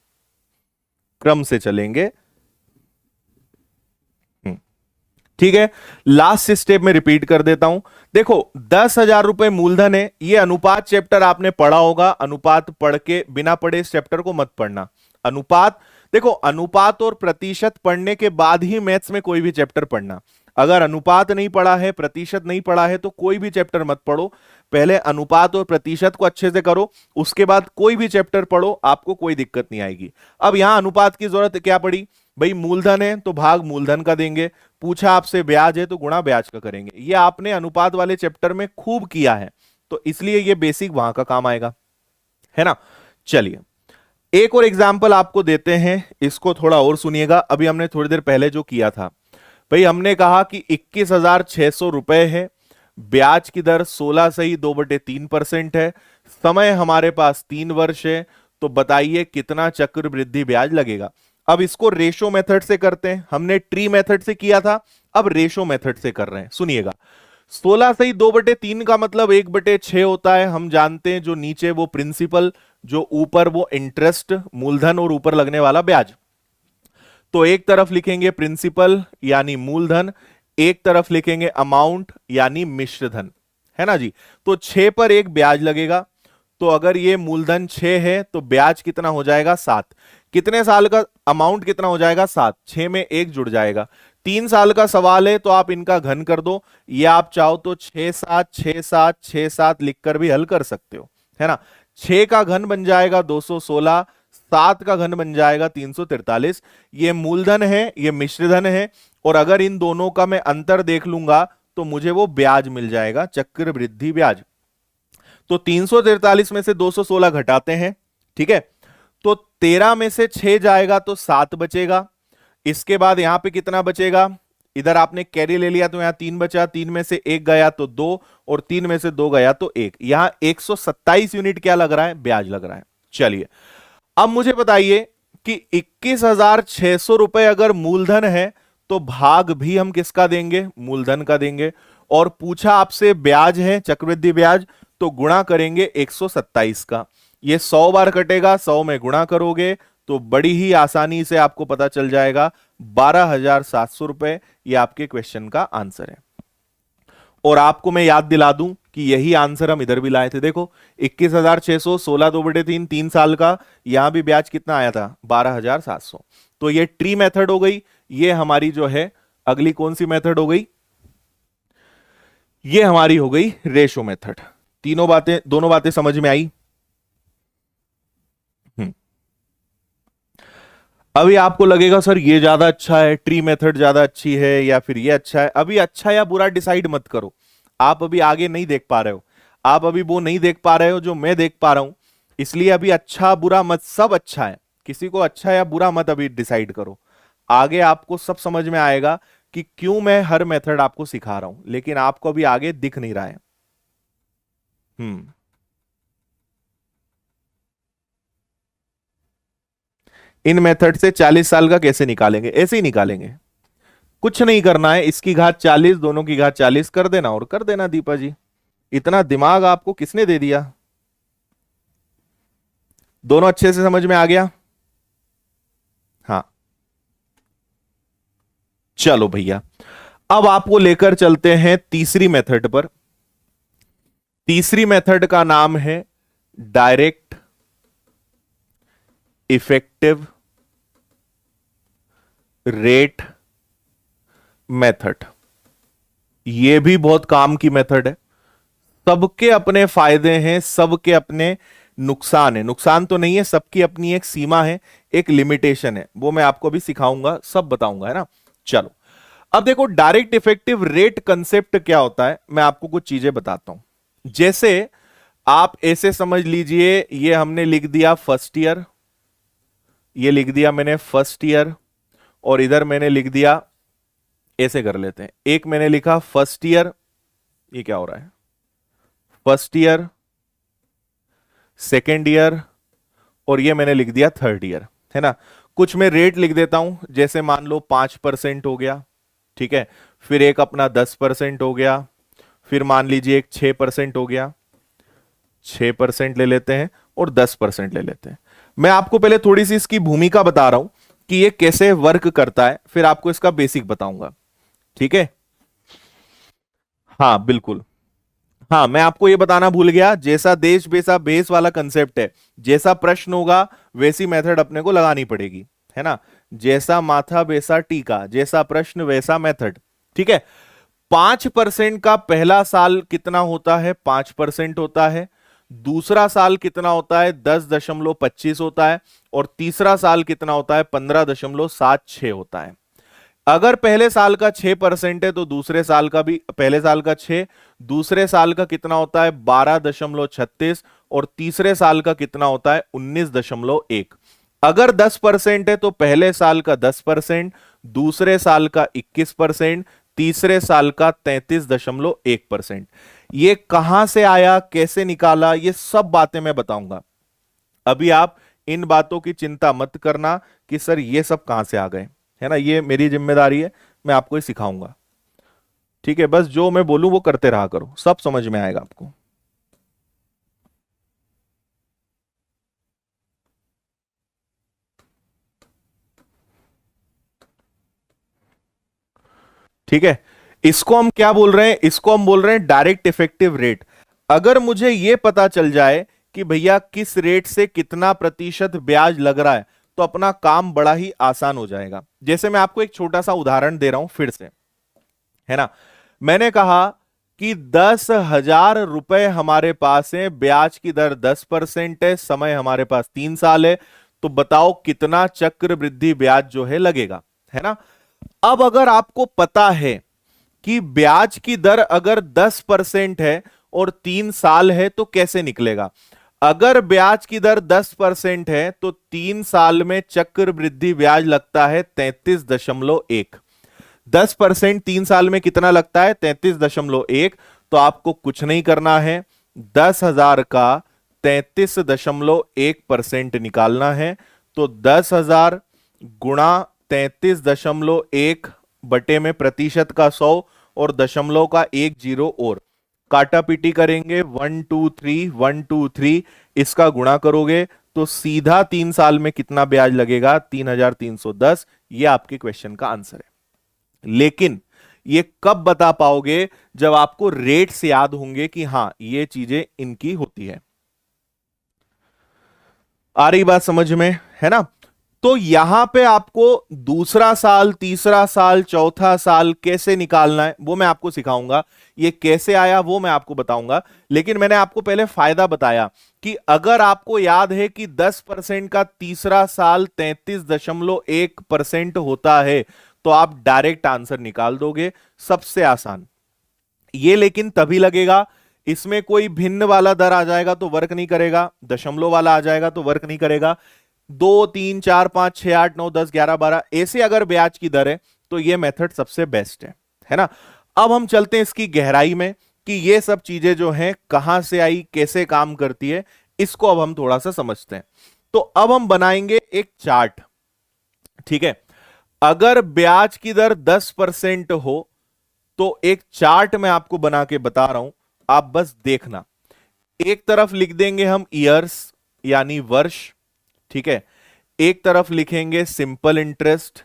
S1: क्रम से चलेंगे। हम्म, ठीक है। लास्ट स्टेप में रिपीट कर देता हूं। देखो 10,000 रुपए मूलधन है, ये अनुपात चैप्टर आपने पढ़ा होगा, अनुपात पढ़ के बिना पढ़े इस चैप्टर को मत पढ़ना। अनुपात, देखो अनुपात और प्रतिशत पढ़ने के बाद ही मैथ्स में कोई भी चैप्टर पढ़ना। अगर अनुपात नहीं पढ़ा है, प्रतिशत नहीं पढ़ा है, तो कोई भी चैप्टर मत पढ़ो। पहले अनुपात और प्रतिशत को अच्छे से करो, उसके बाद कोई भी चैप्टर पढ़ो, आपको कोई दिक्कत नहीं आएगी। अब यहां अनुपात की जरूरत क्या पड़ी? भाई मूलधन है तो भाग मूलधन का देंगे, पूछा आपसे ब्याज है तो गुणा ब्याज का करेंगे। ये आपने अनुपात वाले चैप्टर में खूब किया है, तो इसलिए ये बेसिक वहां का काम आएगा, है ना। चलिए एक और एग्जाम्पल आपको देते हैं, इसको थोड़ा और सुनिएगा। अभी हमने थोड़ी देर पहले जो किया था, भाई हमने कहा कि 21,600 रुपए है, ब्याज की दर 16 सही 2/3% है, समय हमारे पास 3 वर्ष है, तो बताइए कितना चक्रवृद्धि ब्याज लगेगा। अब इसको रेशो मेथड से करते हैं, हमने ट्री मेथड से किया था, अब रेशो मेथड से कर रहे हैं, सुनिएगा। 16 सही 2/3 का मतलब 1/6 होता है, हम जानते हैं। जो नीचे वो प्रिंसिपल, जो ऊपर वो इंटरेस्ट मूलधन और ऊपर लगने वाला ब्याज। तो एक तरफ लिखेंगे प्रिंसिपल यानी मूलधन, एक तरफ लिखेंगे अमाउंट यानी मिश्रधन, है ना जी। तो 6 पर एक ब्याज लगेगा, तो अगर ये मूलधन 6 है तो ब्याज कितना हो जाएगा 7। कितने साल का अमाउंट कितना हो जाएगा 7, 6 में 1 जुड़ जाएगा। 3 साल का सवाल है तो आप इनका घन कर दो, या आप चाहो तो 6-7 6-7 6-7 लिखकर भी हल कर सकते हो, है ना। 6 का घन बन जाएगा 216, 7 का घन बन जाएगा 343। ये मूलधन है, ये मिश्रधन है, और अगर इन दोनों का मैं अंतर देख लूंगा तो मुझे वो ब्याज मिल जाएगा, चक्रवृद्धि ब्याज। तो 343 में से 216 घटाते हैं, ठीक है। तो 13 में से 6 जाएगा तो 7 बचेगा। इसके बाद यहां पे कितना बचेगा? इधर आपने कैरी ले लिया तो यहां 3 बचा, 3 में से 1 गया तो 2, और 3 में से 2 गया तो 1। यहां 127 यूनिट क्या लग रहा है? ब्याज लग रहा है। चलिए अब मुझे बताइए कि 21,600 रुपए अगर मूलधन है तो भाग भी हम किसका देंगे? मूलधन का देंगे। और पूछा आपसे ब्याज है, चक्रवृद्धि ब्याज, तो गुणा करेंगे 127 का। ये 100 बार कटेगा, 100 में गुणा करोगे तो बड़ी ही आसानी से आपको पता चल जाएगा 12,700 रुपए। ये आपके क्वेश्चन का आंसर है। और आपको मैं याद दिला दूं कि यही आंसर हम इधर भी लाए थे। देखो 21,600, 16 2/3, 3 साल का, यहां भी ब्याज कितना आया था? 12,700। तो ये ट्री मेथड हो गई। ये हमारी जो है अगली कौन सी मेथड हो गई? ये हमारी हो गई रेशो मेथड। तीनों बातें, दोनों बातें समझ में आई? अभी आपको लगेगा सर ये ज्यादा अच्छा है, ट्री मेथड ज्यादा अच्छी है, या फिर ये अच्छा है। अभी अच्छा या बुरा डिसाइड मत करो, आप अभी आगे नहीं देख पा रहे हो, आप अभी वो नहीं देख पा रहे हो जो मैं देख पा रहा हूं। इसलिए अभी अच्छा बुरा मत, सब अच्छा है, किसी को अच्छा या बुरा मत अभी डिसाइड करो। आगे आपको सब समझ में आएगा कि क्यों मैं हर मेथड आपको सिखा रहा हूं, लेकिन आपको अभी आगे दिख नहीं रहा है। हम्म इन मेथड से 40 साल का कैसे निकालेंगे? ऐसे ही निकालेंगे, कुछ नहीं करना है। इसकी घात 40, दोनों की घात 40 कर देना और कर देना। दीपा जी, इतना दिमाग आपको किसने दे दिया? दोनों अच्छे से समझ में आ गया? हाँ चलो भैया, अब आपको लेकर चलते हैं तीसरी मेथड पर। तीसरी मेथड का नाम है डायरेक्ट इफेक्टिव रेट मेथड। यह भी बहुत काम की मेथड है। सबके अपने फायदे हैं, सबके अपने नुकसान है। नुकसान तो नहीं है, सबकी अपनी एक सीमा है, एक लिमिटेशन है, वो मैं आपको भी सिखाऊंगा, सब बताऊंगा, है ना। चलो अब देखो डायरेक्ट इफेक्टिव रेट कंसेप्ट क्या होता है, मैं आपको कुछ चीजें बताता हूं। जैसे आप ऐसे समझ लीजिए, ये हमने लिख दिया फर्स्ट ईयर, ये लिख दिया मैंने फर्स्ट ईयर, और इधर मैंने लिख दिया, ऐसे कर लेते हैं, एक मैंने लिखा फर्स्ट ईयर, ये क्या हो रहा है? फर्स्ट ईयर, सेकेंड ईयर, और ये मैंने लिख दिया थर्ड ईयर, है ना। कुछ मैं रेट लिख देता हूं, जैसे मान लो 5% हो गया, ठीक है, फिर एक अपना 10% हो गया, फिर मान लीजिए एक 6% हो गया, 6% ले लेते हैं और 10% ले लेते हैं। मैं आपको पहले थोड़ी सी इसकी भूमिका बता रहा हूं कि ये कैसे वर्क करता है, फिर आपको इसका बेसिक बताऊंगा, ठीक है। हाँ बिल्कुल। हाँ, मैं आपको ये बताना भूल गया, जैसा देश वैसा बेस वाला कंसेप्ट है, जैसा प्रश्न होगा वैसी मेथड अपने को लगानी पड़ेगी, है ना। जैसा माथा वैसा टीका, जैसा प्रश्न वैसा मेथड, ठीक है। 5% का पहला साल कितना होता है? 5% होता है। दूसरा साल कितना होता है? 10.25 होता है। और तीसरा साल कितना होता है? 15.76 होता है। अगर पहले साल का 6% है तो दूसरे साल का भी, पहले साल का 6, दूसरे साल का कितना होता है? 12.36, और तीसरे साल का कितना होता है? 19.1। अगर 10% है तो पहले साल का 10%, दूसरे साल का 21%, तीसरे साल का 33.1%। ये कहां से आया, कैसे निकाला, ये सब बातें मैं बताऊंगा। अभी आप इन बातों की चिंता मत करना कि सर ये सब कहां से आ गए, है ना, ये मेरी जिम्मेदारी है, मैं आपको ये सिखाऊंगा, ठीक है। बस जो मैं बोलूं वो करते रहा करो, सब समझ में आएगा आपको। ठीक है, इसको हम क्या बोल रहे हैं? इसको हम बोल रहे हैं डायरेक्ट इफेक्टिव रेट। अगर मुझे यह पता चल जाए कि भैया किस रेट से कितना प्रतिशत ब्याज लग रहा है, तो अपना काम बड़ा ही आसान हो जाएगा। जैसे मैं आपको एक छोटा सा उदाहरण दे रहा हूं फिर से, है ना। मैंने कहा कि 10,000 रुपए हमारे पास है, ब्याज की दर 10% है, समय हमारे पास 3 साल है, तो बताओ कितना चक्रवृद्धि ब्याज जो है लगेगा, है ना। अब अगर आपको पता है कि ब्याज की दर अगर 10% है और 3 साल है तो कैसे निकलेगा? अगर ब्याज की दर 10% है तो 3 साल में चक्रवृद्धि ब्याज लगता है 33.1। 10% 3 साल में कितना लगता है? 33.1। तो आपको कुछ नहीं करना है, 10,000 का 33.1% निकालना है। तो 10,000 गुणा 33.1 बटे में प्रतिशत का 100 और दशमलव का 10 और काटा पीटी करेंगे, 123 123, इसका गुणा करोगे तो सीधा 3 साल में कितना ब्याज लगेगा? 3,310। ये आपके क्वेश्चन का आंसर है। लेकिन ये कब बता पाओगे? जब आपको रेट्स याद होंगे कि हां ये चीजें इनकी होती है। आ रही बात समझ में, है ना। तो यहां पे आपको दूसरा साल, तीसरा साल, चौथा साल कैसे निकालना है वो मैं आपको सिखाऊंगा। ये कैसे आया वो मैं आपको बताऊंगा। लेकिन मैंने आपको पहले फायदा बताया कि अगर आपको याद है कि 10% का तीसरा साल 33.1% होता है तो आप डायरेक्ट आंसर निकाल दोगे, सबसे आसान। ये लेकिन तभी लगेगा, इसमें कोई भिन्न वाला दर आ जाएगा तो वर्क नहीं करेगा, दशमलव वाला आ जाएगा तो वर्क नहीं करेगा। 2 3 4 5 6 8 9 10 11 12 ऐसे अगर ब्याज की दर है तो यह मेथड सबसे बेस्ट है ना। अब हम चलते हैं इसकी गहराई में कि ये सब चीजें जो हैं कहां से आई, कैसे काम करती है, इसको अब हम थोड़ा सा समझते हैं। तो अब हम बनाएंगे एक चार्ट, ठीक है। अगर ब्याज की दर 10% हो तो एक चार्ट मैं आपको बना के बता रहा हूं, आप बस देखना। एक तरफ लिख देंगे हम ईयर्स यानी वर्ष, ठीक है। एक तरफ लिखेंगे सिंपल इंटरेस्ट,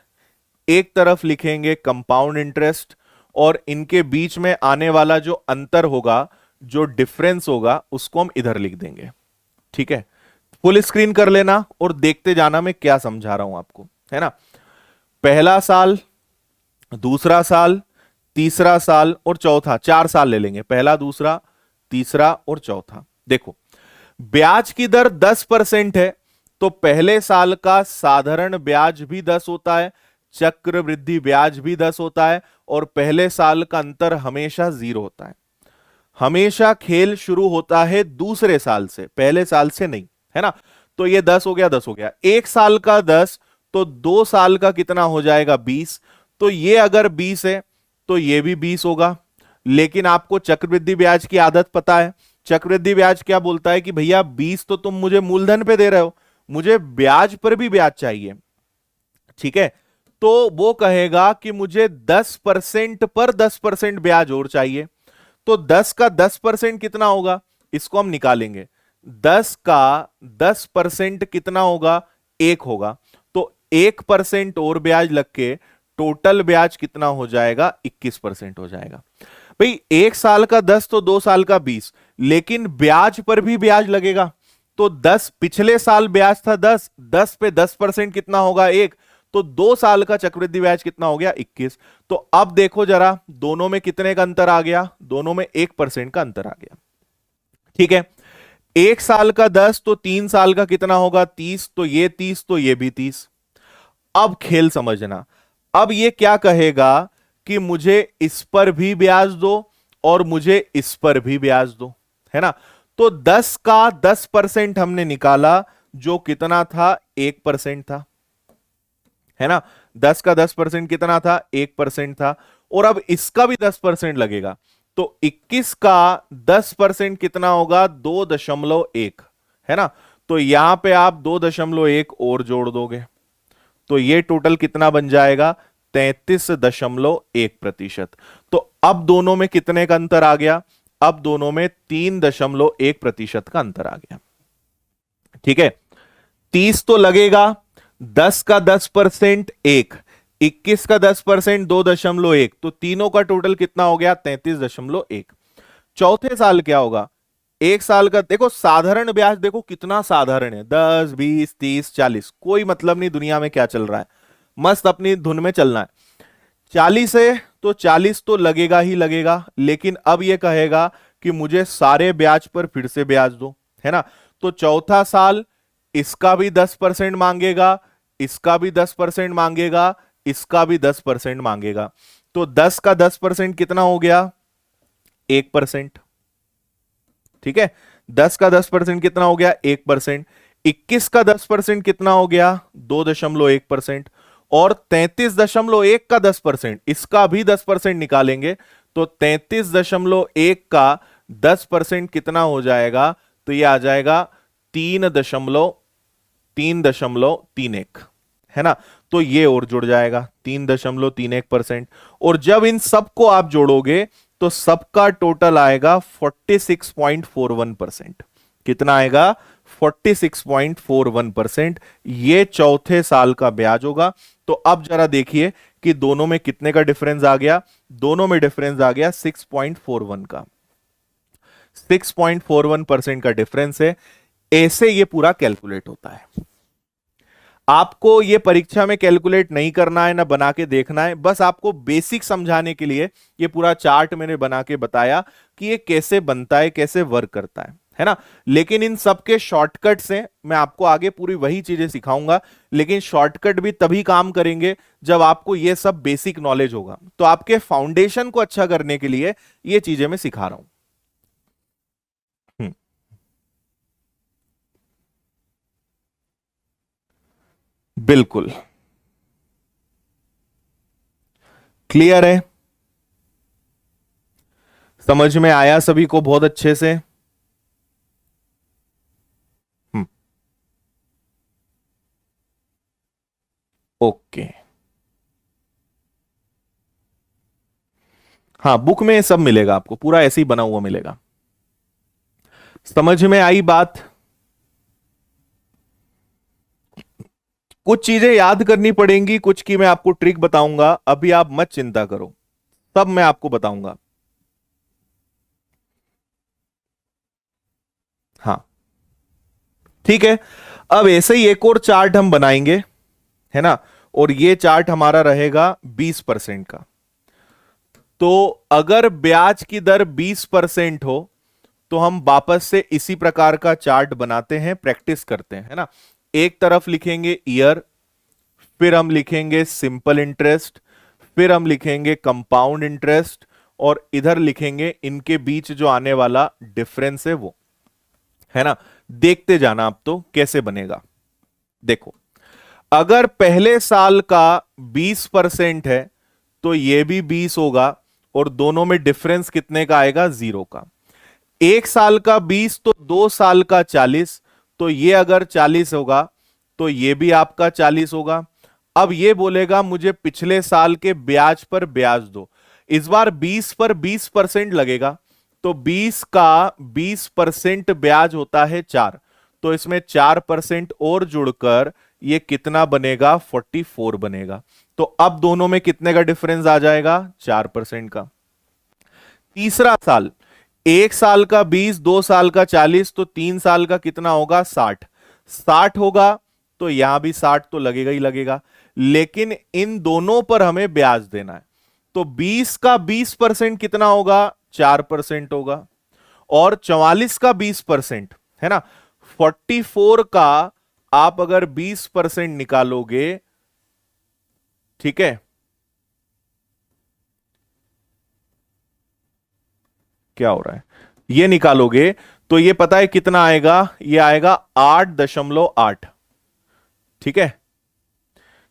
S1: एक तरफ लिखेंगे कंपाउंड इंटरेस्ट, और इनके बीच में आने वाला जो अंतर होगा, जो डिफरेंस होगा, उसको हम इधर लिख देंगे, ठीक है। फुल स्क्रीन कर लेना और देखते जाना मैं क्या समझा रहा हूं आपको, है ना। पहला साल, दूसरा साल, तीसरा साल और चौथा, 4 साल ले लेंगे, पहला, दूसरा, तीसरा और चौथा। देखो, ब्याज की दर 10% है तो पहले साल का साधारण ब्याज भी 10 होता है, चक्रवृद्धि ब्याज भी 10 होता है, और पहले साल का अंतर हमेशा 0 होता है। हमेशा खेल शुरू होता है दूसरे साल से, पहले साल से नहीं, है ना। तो ये 10 हो गया, 10 हो गया। एक साल का 10 तो 2 साल का कितना हो जाएगा? 20। तो ये अगर 20 है तो ये भी 20 होगा। लेकिन आपको चक्रवृद्धि ब्याज की आदत पता है, चक्रवृद्धि ब्याज क्या बोलता है कि भैया 20 तो तुम मुझे मूलधन पे दे रहे हो, मुझे ब्याज पर भी ब्याज चाहिए। ठीक है, तो वो कहेगा कि मुझे 10% पर 10% ब्याज और चाहिए। तो 10 का 10% कितना होगा, इसको हम निकालेंगे। 10 का 10% कितना होगा, 1 होगा। तो 1% और ब्याज लग के टोटल ब्याज कितना हो जाएगा, 21% हो जाएगा। भाई 1 साल का 10 तो 2 साल का 20, लेकिन ब्याज पर भी ब्याज लगेगा। तो 10 पिछले साल ब्याज था 10, 10 पे 10% कितना होगा, 1। तो 2 साल का चक्रवृद्धि ब्याज कितना हो गया, 21। तो अब देखो जरा दोनों में कितने का अंतर आ गया, दोनों में 1% का अंतर आ गया। ठीक है, 1 साल का 10 तो 3 साल का कितना होगा, 30। तो ये 30 तो ये भी 30। अब खेल समझना, अब ये क्या कहेगा कि मुझे इस पर भी ब्याज दो और मुझे इस पर भी ब्याज दो, है ना। तो 10 का 10% हमने निकाला, जो कितना था, 1% था, है ना। 10 का 10% कितना था, 1% था। और अब इसका भी 10% लगेगा, तो 21 का 10% कितना होगा, 2.1, है ना। तो यहां पे आप 2.1 और जोड़ दोगे, तो ये टोटल कितना बन जाएगा, 33.1%। तो अब दोनों में कितने का अंतर आ गया, अब दोनों में 3.1% का अंतर आ गया। ठीक है, 30 तो लगेगा, 10 का 10% 1, 21 का 10% 2.1, तो तीनों का टोटल कितना हो गया, 33.1। चौथे साल क्या होगा, 1 साल का देखो साधारण ब्याज, देखो कितना साधारण है, 10 20 30 40, कोई मतलब नहीं दुनिया में क्या चल रहा है, मस्त अपनी धुन में चलना है। 40 है तो 40 तो लगेगा ही लगेगा, लेकिन अब यह कहेगा कि मुझे सारे ब्याज पर फिर से ब्याज दो, है ना। तो चौथा साल इसका भी 10% मांगेगा, इसका भी 10% मांगेगा, इसका भी 10% मांगेगा। तो 10 का 10% कितना हो गया, 1%। ठीक है, 10 का 10% कितना हो गया, 1%। 21 का 10% कितना हो गया, 2.1%। और 33.1 का 10%, इसका भी 10% निकालेंगे, तो 33.1 का 10% कितना हो जाएगा, तो ये आ जाएगा 3.31, है ना। तो ये और जुड़ जाएगा 3.31%। और जब इन सबको आप जोड़ोगे तो सबका टोटल आएगा 46.41%। कितना आएगा, 46.41%। ये चौथे साल का ब्याज होगा। तो अब जरा देखिए कि दोनों में कितने का डिफरेंस आ गया, दोनों में डिफरेंस आ गया 6.41 का, 6.41% का डिफरेंस है। ऐसे ये पूरा कैलकुलेट होता है। आपको ये परीक्षा में कैलकुलेट नहीं करना है, ना बना के देखना है, बस आपको बेसिक समझाने के लिए ये पूरा चार्ट मैंने बना के बताया कि ये कैसे बनता है, कैसे वर्क करता है ना। लेकिन इन सब के शॉर्टकट से मैं आपको आगे पूरी वही चीजें सिखाऊंगा, लेकिन शॉर्टकट भी तभी काम करेंगे जब आपको ये सब बेसिक नॉलेज होगा। तो आपके फाउंडेशन को अच्छा करने के लिए ये चीजें मैं सिखा रहा हूं। बिल्कुल क्लियर है, समझ में आया सभी को बहुत अच्छे से। हम्म, ओके, हाँ बुक में सब मिलेगा आपको, पूरा ऐसे ही बना हुआ मिलेगा। समझ में आई बात। कुछ चीजें याद करनी पड़ेंगी, कुछ की मैं आपको ट्रिक बताऊंगा, अभी आप मत चिंता करो, सब मैं आपको बताऊंगा। हाँ ठीक है, अब ऐसे ही एक और चार्ट हम बनाएंगे, है ना। और ये चार्ट हमारा रहेगा 20% का। तो अगर ब्याज की दर 20% हो तो हम वापस से इसी प्रकार का चार्ट बनाते हैं, प्रैक्टिस करते हैं, है ना। एक तरफ लिखेंगे ईयर, फिर हम लिखेंगे सिंपल इंटरेस्ट, फिर हम लिखेंगे कंपाउंड इंटरेस्ट, और इधर लिखेंगे इनके बीच जो आने वाला डिफरेंस है वो, है ना। देखते जाना आप तो कैसे बनेगा। देखो, अगर पहले साल का 20% है तो ये भी 20 होगा, और दोनों में डिफरेंस कितने का आएगा, 0 का। एक साल का 20 तो 2 साल का 40, तो ये अगर 40 होगा तो ये भी आपका 40 होगा। अब ये बोलेगा मुझे पिछले साल के ब्याज पर ब्याज दो। इस बार 20 पर 20% लगेगा, तो 20 का 20% ब्याज होता है 4, तो इसमें 4% और जुड़कर ये कितना बनेगा, 44 बनेगा। तो अब दोनों में कितने का डिफरेंस आ जाएगा, 4% का। तीसरा साल, एक साल का 20, 2 साल का 40, तो 3 साल का कितना होगा, 60। 60 होगा तो यहां भी 60 तो लगेगा ही लगेगा, लेकिन इन दोनों पर हमें ब्याज देना है। तो 20 का 20% कितना होगा, 4% होगा, और 44 का 20% है ना, 44 का आप अगर 20% निकालोगे, ठीक है, क्या हो रहा है, ये निकालोगे तो ये पता है कितना आएगा, ये आएगा 8.8। ठीक है,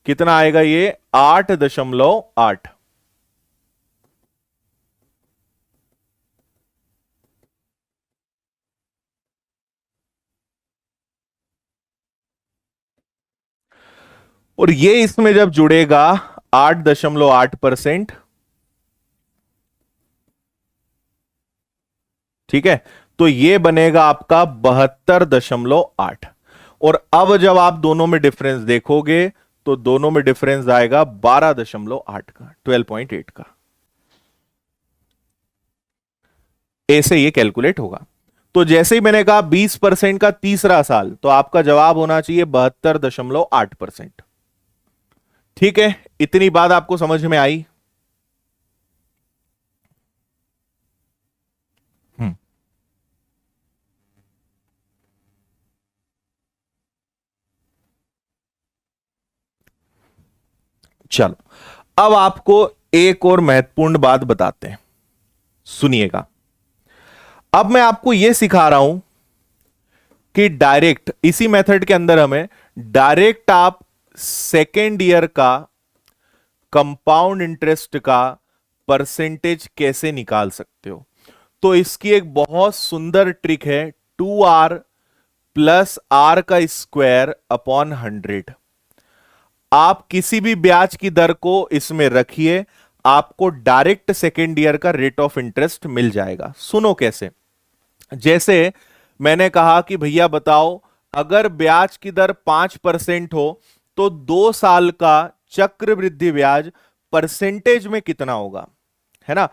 S1: कितना आएगा ये, 8.8। और ये इसमें जब जुड़ेगा 8.8%, ठीक है, तो ये बनेगा आपका 72.8। और अब जब आप दोनों में डिफरेंस देखोगे तो दोनों में डिफरेंस आएगा 12.8 का, 12.8 का। ऐसे ये कैलकुलेट होगा। तो जैसे ही मैंने कहा 20% का तीसरा साल, तो आपका जवाब होना चाहिए 72.8%। ठीक है, इतनी बात आपको समझ में आई। हम्म, चलो, अब आपको एक और महत्वपूर्ण बात बताते हैं, सुनिएगा। अब मैं आपको यह सिखा रहा हूं कि डायरेक्ट इसी मेथड के अंदर हमें डायरेक्ट आप सेकेंड ईयर का कंपाउंड इंटरेस्ट का परसेंटेज कैसे निकाल सकते हो। तो इसकी एक बहुत सुंदर ट्रिक है, 2r प्लस आर का स्क्वायर अपॉन 100। आप किसी भी ब्याज की दर को इसमें रखिए, आपको डायरेक्ट सेकेंड ईयर का रेट ऑफ इंटरेस्ट मिल जाएगा। सुनो कैसे। जैसे मैंने कहा कि भैया बताओ, अगर ब्याज की दर 5% हो तो 2 साल का चक्रवृद्धि ब्याज परसेंटेज में कितना होगा, है ना।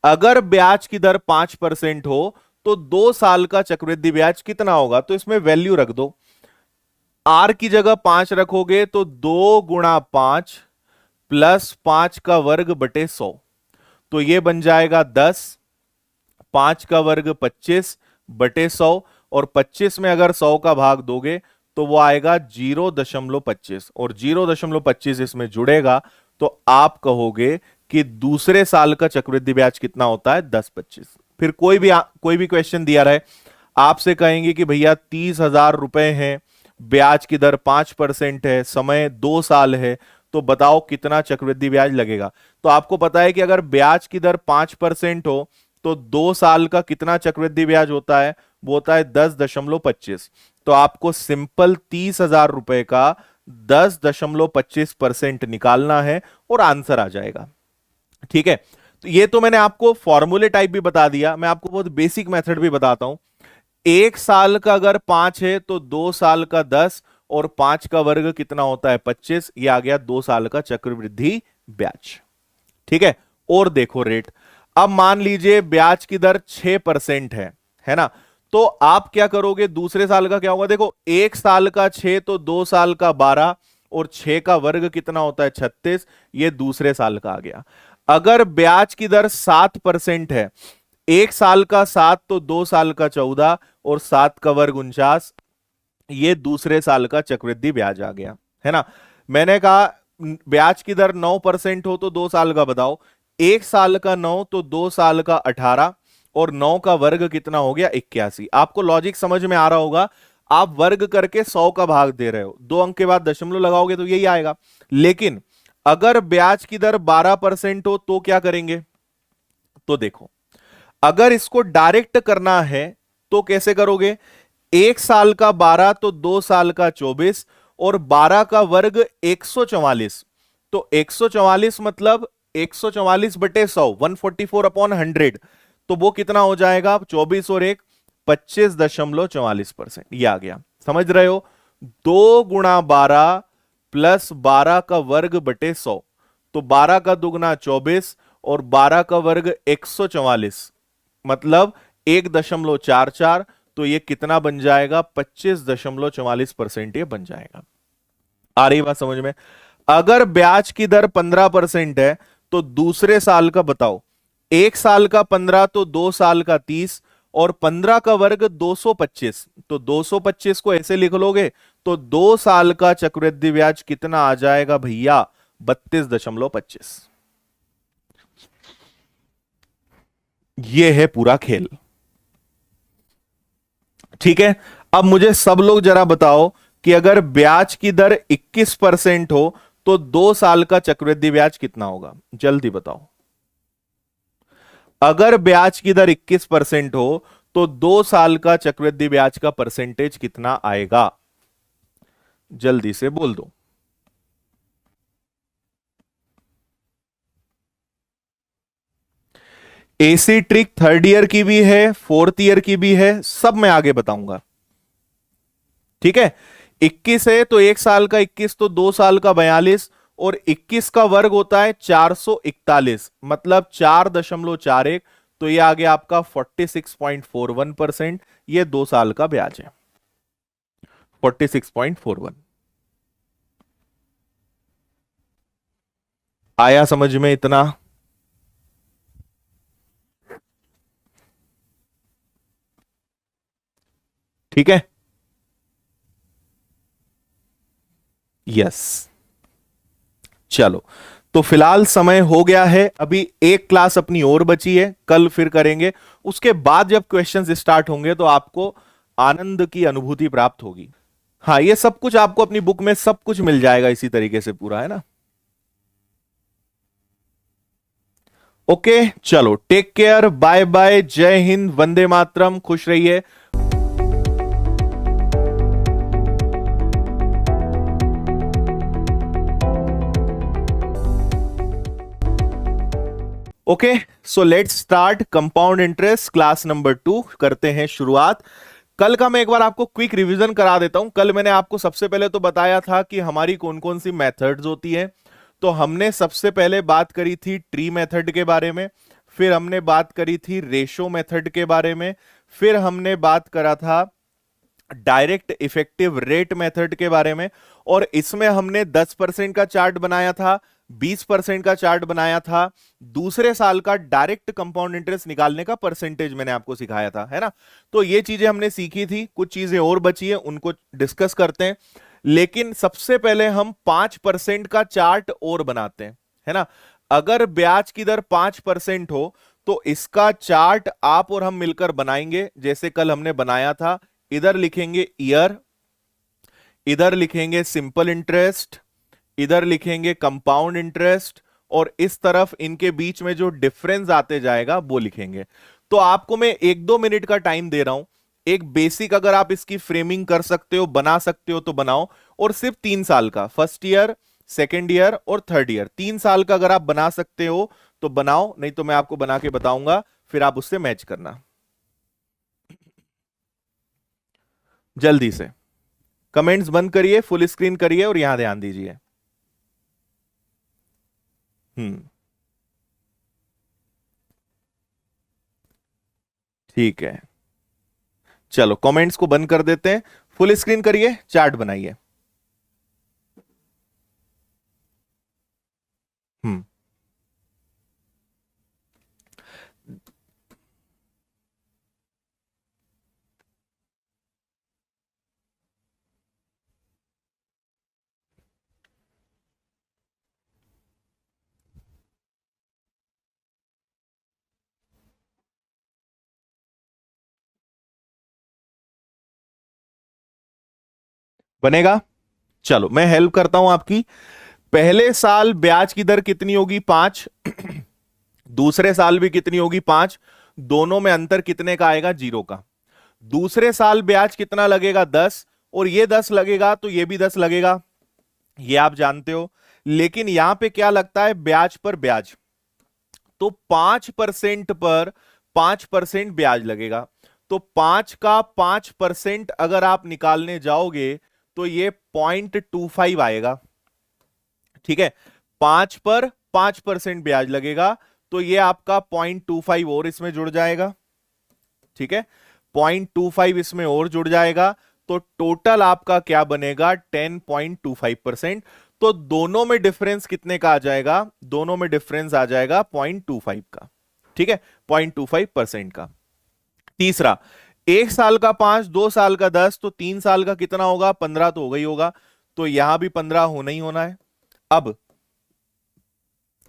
S1: अगर ब्याज की दर 5% हो तो 2 साल का चक्रवृद्धि ब्याज कितना होगा, तो इसमें वैल्यू रख दो। आर की जगह 5 रखोगे तो 2 × 5 प्लस 5 का वर्ग बटे 100, तो ये बन जाएगा 10। 5 का वर्ग 25 बटे 100, और 25 में अगर 100 का भाग दोगे तो वो आएगा 0.25, और 0.25 इसमें जुड़ेगा तो आप कहोगे कि दूसरे साल का चक्रवृद्धि ब्याज कितना होता है, 10-25। फिर कोई भी क्वेश्चन दिया रहे, आपसे कहेंगे कि भैया 30,000 रुपए हैं, ब्याज की दर 5% है, समय 2 साल है, तो बताओ कितना चक्रवृद्धि ब्याज लगेगा। तो आपको पता है कि अगर ब्याज की दर 5% हो तो 2 साल का कितना चक्रवृद्धि ब्याज होता है, वो होता है 10.25। तो आपको सिंपल 30,000 रुपए का 10.25% निकालना है और आंसर आ जाएगा। ठीक है, तो ये तो मैंने आपको फॉर्मूले टाइप भी बता दिया, मैं आपको बहुत बेसिक मेथड भी बताता हूं। एक साल का अगर 5 है तो 2 साल का 10, और 5 का वर्ग कितना होता है, 25। ये आ गया 2 साल का चक्रवृद्धि ब्याज। ठीक है, और देखो रेट। अब मान लीजिए ब्याज की दर 6% है ना, तो आप क्या करोगे, दूसरे साल का क्या होगा, देखो 1 साल का 6 तो 2 साल का 12, और 6 का वर्ग कितना होता है, 36। ये दूसरे साल का आ गया। अगर ब्याज की दर 7% है, 1 साल का 7 तो 2 साल का 14, और 7 का वर्ग 49, ये दूसरे साल का चक्रवृद्धि ब्याज आ गया, है ना। मैंने कहा ब्याज की दर 9% हो तो 2 साल का बताओ, 1 साल का 9 तो 2 साल का 18, और 9 का वर्ग कितना हो गया, 81। आपको लॉजिक समझ में आ रहा होगा। आप वर्ग करके 100 का भाग दे रहे हो, 2 अंक के बाद दशमलव लगाओगे तो यही आएगा। लेकिन अगर ब्याज की दर 12% हो तो क्या करेंगे, तो देखो, अगर इसको डायरेक्ट करना है तो कैसे करोगे? 1 साल का 12 तो 2 साल का 24 और 12 का वर्ग 144। तो 144 मतलब 144 बटे 100, 144/100। तो वो कितना हो जाएगा? 24 और 1 25.44%। ये आ गया, समझ रहे हो? 2 × 12 प्लस 12 का वर्ग बटे 100। तो 12 का दुगना 24 और 12 का वर्ग 144 मतलब 1.44। तो ये कितना बन जाएगा? 25.44% ये बन जाएगा। आ रही बात समझ में? अगर ब्याज की दर 15% है तो दूसरे साल का बताओ। 1 साल का 15 तो 2 साल का 30 और 15 का वर्ग 225। तो 225 को ऐसे लिख लोगे तो 2 साल का चक्रवृद्धि ब्याज कितना आ जाएगा भैया? 32.25। ये है पूरा खेल। ठीक है, अब मुझे सब लोग जरा बताओ कि अगर ब्याज की दर 21% हो तो 2 साल का चक्रवृद्धि ब्याज कितना होगा? जल्दी बताओ। अगर ब्याज की दर 21% हो तो 2 साल का चक्रवृद्धि ब्याज का परसेंटेज कितना आएगा? जल्दी से बोल दो। एसी ट्रिक 3rd ईयर की भी है, 4th ईयर की भी है, सब मैं आगे बताऊंगा। ठीक है, 21 है तो 1 साल का 21 तो 2 साल का 42 और 21 का वर्ग होता है 441 मतलब 4.41। तो ये आ गया आपका 46.41%। ये 2 साल का ब्याज है 46.41। आया समझ में इतना? ठीक है, यस। चलो, तो फिलहाल समय हो गया है, अभी एक क्लास अपनी और बची है, कल फिर करेंगे। उसके बाद जब क्वेश्चंस स्टार्ट होंगे तो आपको आनंद की अनुभूति प्राप्त होगी। हाँ, ये सब कुछ आपको अपनी बुक में सब कुछ मिल जाएगा इसी तरीके से पूरा, है ना? ओके, चलो, टेक केयर, बाय बाय, जय हिंद, वंदे मातरम, खुश रहिए। Okay, so let's start compound interest class number 2 करते हैं शुरुआत। कल का मैं एक बार आपको क्विक रिवीजन करा देता हूं। कल मैंने आपको सबसे पहले तो बताया था कि हमारी कौन कौन सी मेथड्स होती है। तो हमने सबसे पहले बात करी थी ट्री मेथड के बारे में, फिर हमने बात करी थी रेशो मेथड के बारे में, फिर हमने बात करा था डायरेक्ट इफेक्टिव रेट मेथड के बारे में। और इसमें हमने 10% का चार्ट बनाया था, 20% का चार्ट बनाया था, दूसरे साल का डायरेक्ट कंपाउंड इंटरेस्ट निकालने का परसेंटेज मैंने आपको सिखाया था, है ना? तो ये चीजें हमने सीखी थी, कुछ चीजें और बची है, उनको डिस्कस करते हैं। लेकिन सबसे पहले हम 5% का चार्ट और बनाते हैं, है ना? अगर ब्याज की दर 5% हो तो इसका चार्ट आप और हम मिलकर बनाएंगे, जैसे कल हमने बनाया था। इधर लिखेंगे ईयर, इधर लिखेंगे सिंपल इंटरेस्ट, इधर लिखेंगे कंपाउंड इंटरेस्ट, और इस तरफ इनके बीच में जो डिफरेंस आते जाएगा वो लिखेंगे। तो आपको मैं 1-2 मिनट का टाइम दे रहा हूं, एक बेसिक अगर आप इसकी फ्रेमिंग कर सकते हो, बना सकते हो तो बनाओ। और सिर्फ 3 साल का, 1st ईयर, 2nd ईयर और 3rd ईयर, 3 साल का अगर आप बना सकते हो तो बनाओ, नहीं तो मैं आपको बना के बताऊंगा, फिर आप उससे मैच करना। जल्दी से कमेंट्स बंद करिए, फुल स्क्रीन करिए और यहां ध्यान दीजिए। ठीक है, चलो कमेंट्स को बंद कर देते हैं, फुल स्क्रीन करिए, चार्ट बनाइए। हम्म बनेगा। चलो मैं हेल्प करता हूं आपकी। पहले साल ब्याज की दर कितनी होगी? 5। दूसरे साल भी कितनी होगी? 5। दोनों में अंतर कितने का आएगा? 0 का। दूसरे साल ब्याज कितना लगेगा? 10, और ये 10 लगेगा तो ये भी 10 लगेगा, ये आप जानते हो। लेकिन यहां पे क्या लगता है? ब्याज पर ब्याज, तो 5% पर 5% ब्याज लगेगा। तो 5 का 5% अगर आप निकालने जाओगे तो ये 0.25 आएगा। ठीक है, 5 पर 5% ब्याज लगेगा, तो ये आपका 0.25 और इसमें जुड़ जाएगा। ठीक है, 0.25 इसमें और जुड़ जाएगा, तो टोटल आपका क्या बनेगा? 10.25%। तो दोनों में डिफरेंस कितने का आ जाएगा? दोनों में डिफरेंस आ जाएगा 0.25 का। ठीक है, 0.25% का। तीसरा, 1 साल का 5, 2 साल का 10, तो 3 साल का कितना होगा? 15 तो होगा ही होगा, तो यहां भी 15 होना ही होना है। अब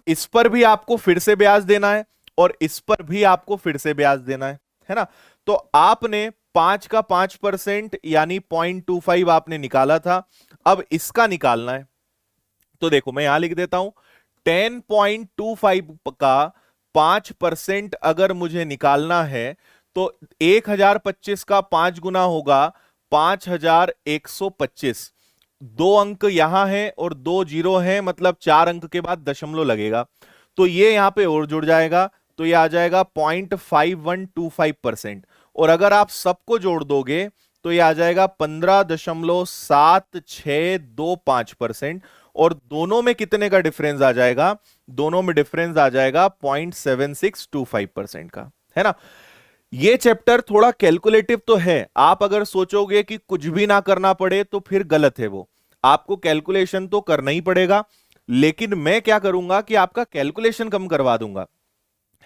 S1: इस पर भी आपको फिर से ब्याज देना है और इस पर भी आपको फिर से ब्याज देना है ना? तो आपने 5 का 5% यानी 0.25 आपने निकाला था, अब इसका निकालना है। तो देखो मैं यहां लिख देता हूं, 10.25 का 5% अगर मुझे निकालना है तो 1025 का 5 गुना होगा 5125। 2 अंक यहां है और 2 जीरो है, मतलब 4 अंक के बाद दशमलव लगेगा, तो ये यहां पे और जुड़ जाएगा, तो ये आ जाएगा 0.5125%। और अगर आप सबको जोड़ दोगे तो ये आ जाएगा 15.7625%। और दोनों में कितने का डिफरेंस आ जाएगा? दोनों में डिफरेंस आ जाएगा 0.7625% का, है ना? ये चैप्टर थोड़ा कैलकुलेटिव तो है, आप अगर सोचोगे कि कुछ भी ना करना पड़े तो फिर गलत है वो, आपको कैलकुलेशन तो करना ही पड़ेगा। लेकिन मैं क्या करूंगा कि आपका कैलकुलेशन कम करवा दूंगा,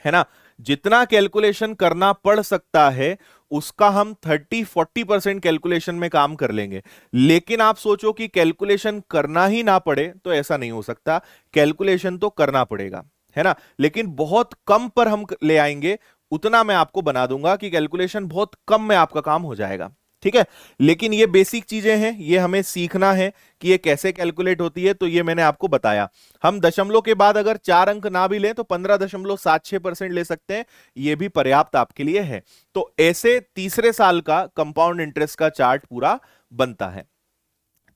S1: है ना? जितना कैलकुलेशन करना पड़ सकता है उसका हम 30-40% कैलकुलेशन में काम कर लेंगे। लेकिन आप सोचो कि कैलकुलेशन करना ही ना पड़े, तो ऐसा नहीं हो सकता, कैलकुलेशन तो करना पड़ेगा, है ना? लेकिन बहुत कम पर हम ले आएंगे, उतना मैं आपको बना दूंगा कि कैलकुलेशन बहुत कम में आपका काम हो जाएगा। ठीक है, लेकिन ये बेसिक चीजें हैं, ये हमें सीखना है कि ये कैसे कैलकुलेट होती है, तो ये मैंने आपको बताया। हम दशमलव के बाद अगर 4 अंक ना भी लें तो 15.76% ले सकते हैं, ये भी पर्याप्त आपके लिए है। तो ऐसे तीसरे साल का कंपाउंड इंटरेस्ट का चार्ट पूरा बनता है।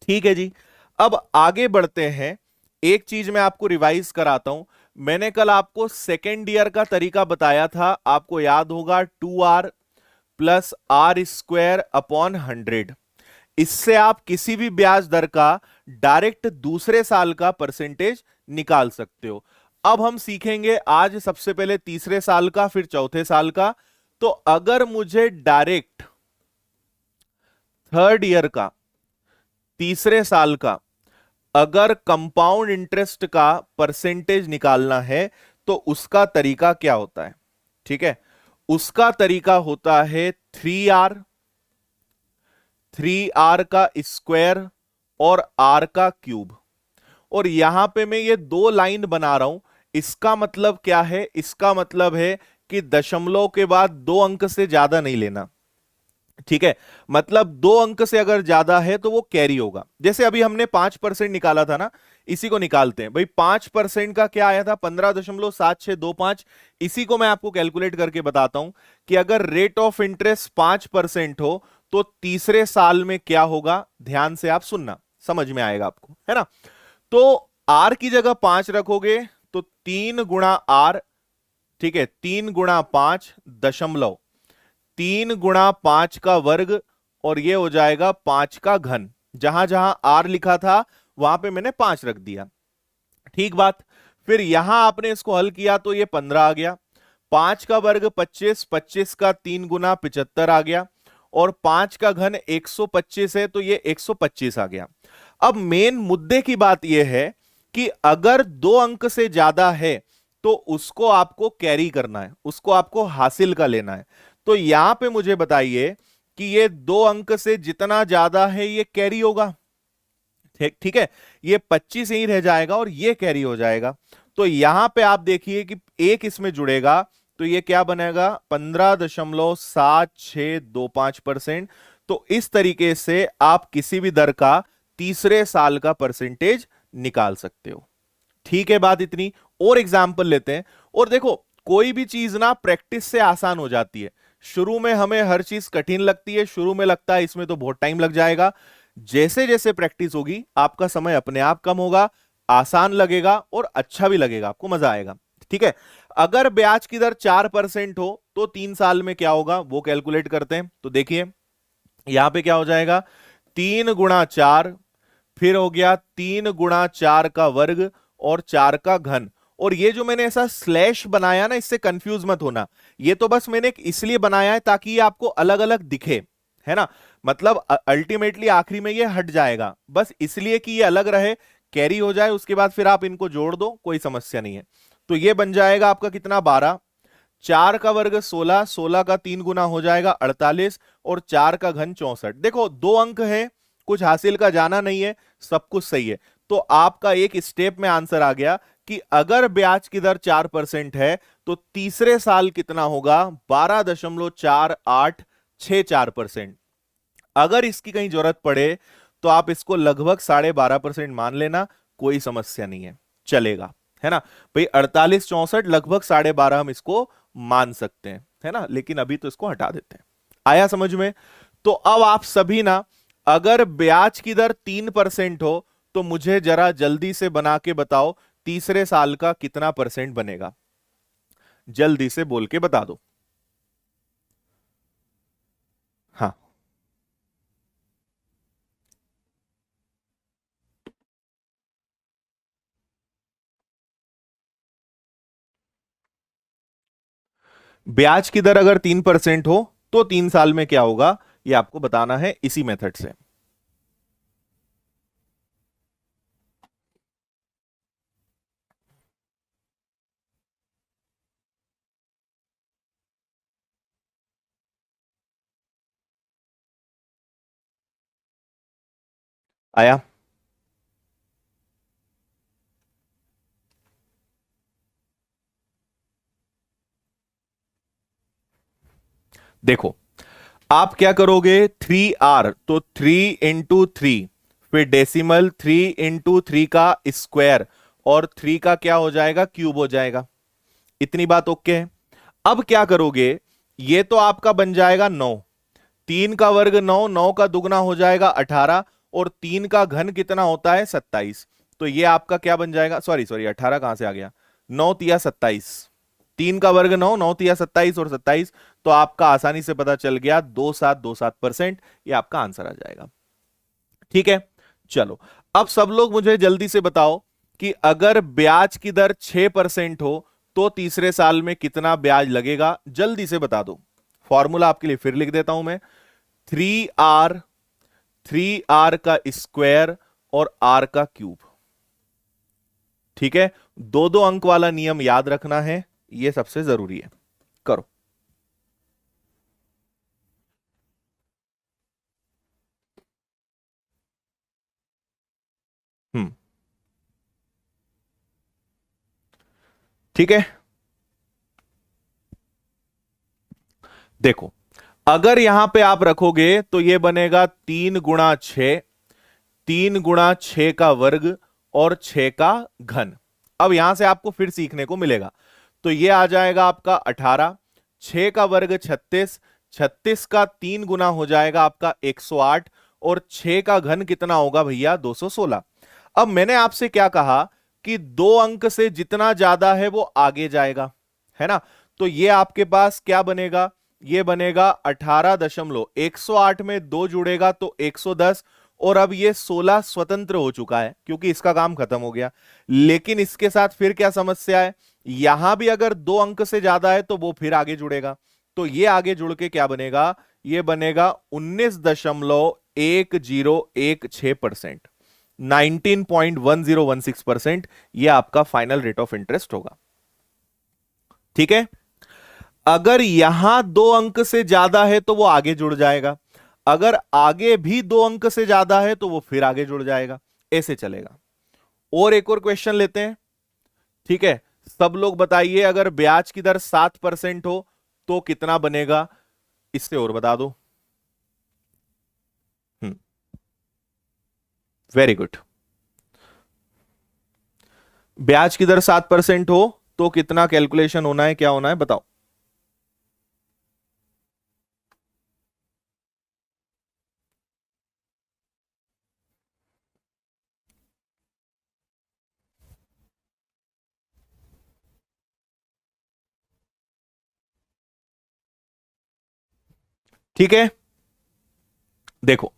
S1: ठीक है जी, अब आगे बढ़ते हैं। एक चीज मैं आपको रिवाइज कराता हूं, मैंने कल आपको सेकेंड ईयर का तरीका बताया था, आपको याद होगा, 2r प्लस r² अपॉन 100। इससे आप किसी भी ब्याज दर का डायरेक्ट दूसरे साल का परसेंटेज निकाल सकते हो। अब हम सीखेंगे आज सबसे पहले तीसरे साल का, फिर चौथे साल का। तो अगर मुझे डायरेक्ट थर्ड ईयर का, तीसरे साल का, अगर कंपाउंड इंटरेस्ट का परसेंटेज निकालना है तो उसका तरीका क्या होता है? ठीक है, उसका तरीका होता है 3r, 3r का स्क्वायर और r का क्यूब। और यहां पे मैं ये 2 लाइन बना रहा हूं, इसका मतलब क्या है? इसका मतलब है कि दशमलव के बाद 2 अंक से ज्यादा नहीं लेना। ठीक है, मतलब 2 अंक से अगर ज्यादा है तो वो कैरी होगा। जैसे अभी हमने 5% निकाला था ना, इसी को निकालते हैं भाई। 5% का क्या आया था? 15.7625। इसी को मैं आपको कैलकुलेट करके बताता हूं कि अगर रेट ऑफ इंटरेस्ट 5% हो तो तीसरे साल में क्या होगा। ध्यान से आप सुनना, समझ में आएगा आपको, है ना? तो आर की जगह 5 रखोगे तो 3 गुणा आर, ठीक है, 3 गुणा 5 दशमलव, 3 गुणा 5 का वर्ग, और ये हो जाएगा 5 का घन। जहां जहां आर लिखा था वहां पे मैंने 5 रख दिया। ठीक बात। फिर यहां आपने इसको हल किया तो ये 15 आ गया। 5 का वर्ग 25, 25 का 3 गुना 75 आ गया, और 5 का घन 125 है तो ये 125 आ गया। अब मेन मुद्दे की बात यह है कि अगर 2 अंक से ज्यादा है तो उसको आपको कैरी करना है, उसको आपको हासिल का लेना है। तो यहां पे मुझे बताइए कि ये 2 अंक से जितना ज्यादा है ये कैरी होगा। ठीक है, ये 25 ही रह जाएगा और ये कैरी हो जाएगा। तो यहां पे आप देखिए कि एक इसमें जुड़ेगा, तो ये क्या बनेगा? 15.7625%। तो इस तरीके से आप किसी भी दर का तीसरे साल का परसेंटेज निकाल सकते हो। ठीक है, बात इतनी। और एग्जाम्पल लेते हैं, और देखो कोई भी चीज ना प्रैक्टिस से आसान हो जाती है। शुरू में हमें हर चीज कठिन लगती है, शुरू में लगता है इसमें तो बहुत टाइम लग जाएगा। जैसे जैसे प्रैक्टिस होगी आपका समय अपने आप कम होगा, आसान लगेगा और अच्छा भी लगेगा, आपको मजा आएगा। ठीक है। अगर ब्याज की दर 4% हो तो 3 साल में क्या होगा वो कैलकुलेट करते हैं। तो देखिए यहां पे क्या हो जाएगा, 3 गुणा 4, फिर हो गया 3 गुणा 4 का वर्ग और 4 का घन। और ये जो मैंने ऐसा स्लैश बनाया ना, इससे कंफ्यूज मत होना, ये तो बस मैंने इसलिए बनाया है ताकि ये आपको अलग अलग दिखे, है ना। मतलब अल्टीमेटली आखिरी में ये हट जाएगा, बस इसलिए कि ये अलग रहे, कैरी हो जाए, उसके बाद फिर आप इनको जोड़ दो, कोई समस्या नहीं है। तो ये बन जाएगा आपका कितना, 12। 4 का वर्ग 16, 16 का 3 गुना हो जाएगा 48, और 4 का घन 64। देखो 2 अंक है, कुछ हासिल का जाना नहीं है, सब कुछ सही है। तो आपका एक स्टेप में आंसर आ गया कि अगर ब्याज की दर 4% है तो तीसरे साल कितना होगा, 12.4864%। अगर इसकी कहीं जरूरत पड़े तो आप इसको लगभग 12.5% मान लेना, कोई समस्या नहीं है, चलेगा, है ना भाई। 48 64 लगभग 12.5 हम इसको मान सकते हैं, है ना। लेकिन अभी तो इसको हटा देते हैं। आया समझ में। तो अब आप सभी ना, अगर ब्याज की दर 3% हो तो मुझे जरा जल्दी से बना के बताओ तीसरे साल का कितना परसेंट बनेगा, जल्दी से बोल के बता दो। हाँ, ब्याज की दर अगर 3% हो तो 3 साल में क्या होगा, ये आपको बताना है इसी मेथड से। आया। देखो आप क्या करोगे, 3R तो 3 × 3, फिर डेसिमल 3 × 3 का स्क्वायर, और 3 का क्या हो जाएगा, क्यूब हो जाएगा। इतनी बात ओके है। अब क्या करोगे, ये तो आपका बन जाएगा 9, 3 का वर्ग 9, 9 का दुगना हो जाएगा 18, और 3 का घन कितना होता है, 27। तो ये आपका क्या बन जाएगा, सॉरी सॉरी 18 कहां से आ गया, 9 × 3 = 27। 3 का वर्ग 9, 9 × 3 = 27 और 27। तो आपका आसानी से पता चल गया, 2727%, ये आपका आंसर आ जाएगा। ठीक है। चलो अब सब लोग मुझे जल्दी से बताओ कि अगर ब्याज की दर 6% हो तो तीसरे साल में कितना ब्याज लगेगा, जल्दी से बता दो। फॉर्मूला आपके लिए फिर लिख देता हूं मैं, 3R, 3R का स्क्वायर और R का क्यूब। ठीक है, 2 2 अंक वाला नियम याद रखना है, यह सबसे जरूरी है। करो। हम्म। ठीक है। देखो अगर यहां पे आप रखोगे तो यह बनेगा 3 × 6, 3 × 6 का वर्ग और 6 का घन। अब यहां से आपको फिर सीखने को मिलेगा। तो यह आ जाएगा आपका 18, 6 का वर्ग 36, 36 का 3 गुना हो जाएगा आपका 108, और 6 का घन कितना होगा भैया, 216। अब मैंने आपसे क्या कहा कि 2 अंक से जितना ज्यादा है वो आगे जाएगा, है ना। तो ये आपके पास क्या बनेगा, ये बनेगा 18.108 में 2 जुड़ेगा तो 110, और अब ये 16 स्वतंत्र हो चुका है क्योंकि इसका काम खत्म हो गया। लेकिन इसके साथ फिर क्या समस्या है, यहां भी अगर 2 अंक से ज्यादा है तो वो फिर आगे जुड़ेगा। तो ये आगे जुड़ के क्या बनेगा, ये बनेगा 19.1016%, 19.1016%। ये आपका फाइनल रेट ऑफ इंटरेस्ट होगा। ठीक है। अगर यहां 2 अंक से ज्यादा है तो वो आगे जुड़ जाएगा, अगर आगे भी 2 अंक से ज्यादा है तो वो फिर आगे जुड़ जाएगा, ऐसे चलेगा। और एक और क्वेश्चन लेते हैं। ठीक है, सब लोग बताइए अगर ब्याज की दर 7% हो तो कितना बनेगा, इससे और बता दो। Very good. ब्याज की दर 7% हो तो कितना कैलकुलेशन होना है, क्या होना है बताओ। ठीक है, देखो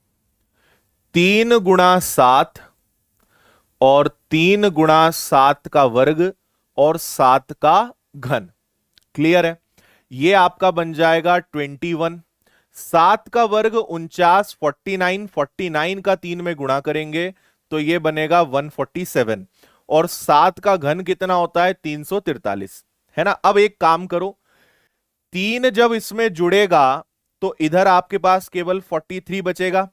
S1: 3 गुणा 7 और 3 गुणा 7 का वर्ग और 7 का घन, क्लियर है। ये आपका बन जाएगा 21। 7 का वर्ग 49, 49, 49 का 3 में गुणा करेंगे तो ये बनेगा 147। और 7 का घन कितना होता है, 343, है ना। अब एक काम करो, 3 जब इसमें जुड़ेगा तो इधर आपके पास केवल 43 बचेगा,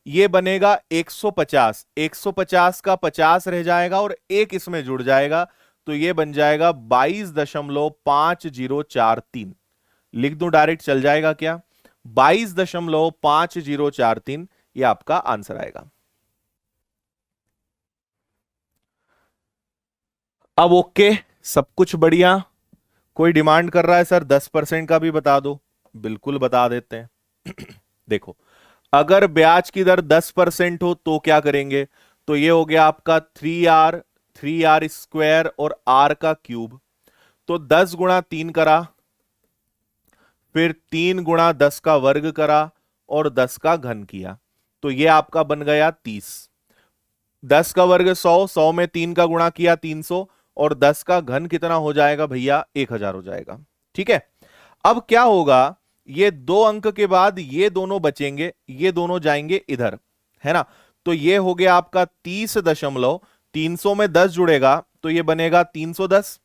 S1: ये बनेगा 150। 150 का 50 रह जाएगा और एक इसमें जुड़ जाएगा तो ये बन जाएगा 22.5043। लिख दूं डायरेक्ट, चल जाएगा क्या? 22.5043 ये आपका आंसर आएगा। अब ओके, सब कुछ बढ़िया। कोई डिमांड कर रहा है सर 10% का भी बता दो, बिल्कुल बता देते हैं। देखो, अगर ब्याज की दर 10% हो तो क्या करेंगे, तो ये हो गया आपका 3r और r का क्यूब। तो 10 गुणा 3 करा, फिर 3 गुणा 10 का वर्ग करा और 10 का घन किया, तो ये आपका बन गया 30। 10 का वर्ग 100, 100 में 3 का गुणा किया 300, और 10 का घन कितना हो जाएगा भैया, 1000 हो जाएगा। ठीक है, अब क्या होगा, ये 2 अंक के बाद ये दोनों बचेंगे, ये दोनों जाएंगे इधर, है ना। तो ये हो गया आपका 30 दशमलव, 300 में 10 जुड़ेगा तो ये बनेगा 310।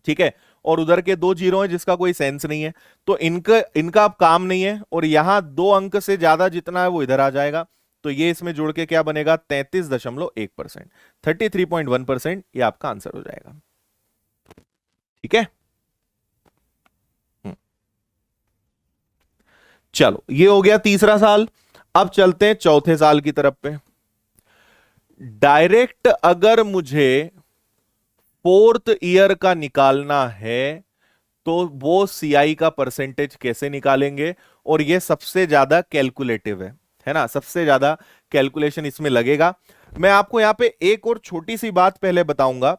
S1: ठीक है, और उधर के 2 जीरो हैं जिसका कोई सेंस नहीं है, तो इनका इनका अब काम नहीं है, और यहां 2 अंक से ज्यादा जितना है वो इधर आ जाएगा, तो ये इसमें जुड़ के क्या बनेगा, 33.1%, 33.1% ये आपका आंसर हो जाएगा। ठीक है, चलो ये हो गया तीसरा साल। अब चलते हैं चौथे साल की तरफ पे। डायरेक्ट अगर मुझे 4th ईयर का निकालना है तो वो सीआई का परसेंटेज कैसे निकालेंगे, और ये सबसे ज्यादा कैलकुलेटिव है ना, सबसे ज्यादा कैलकुलेशन इसमें लगेगा। मैं आपको यहां पे एक और छोटी सी बात पहले बताऊंगा।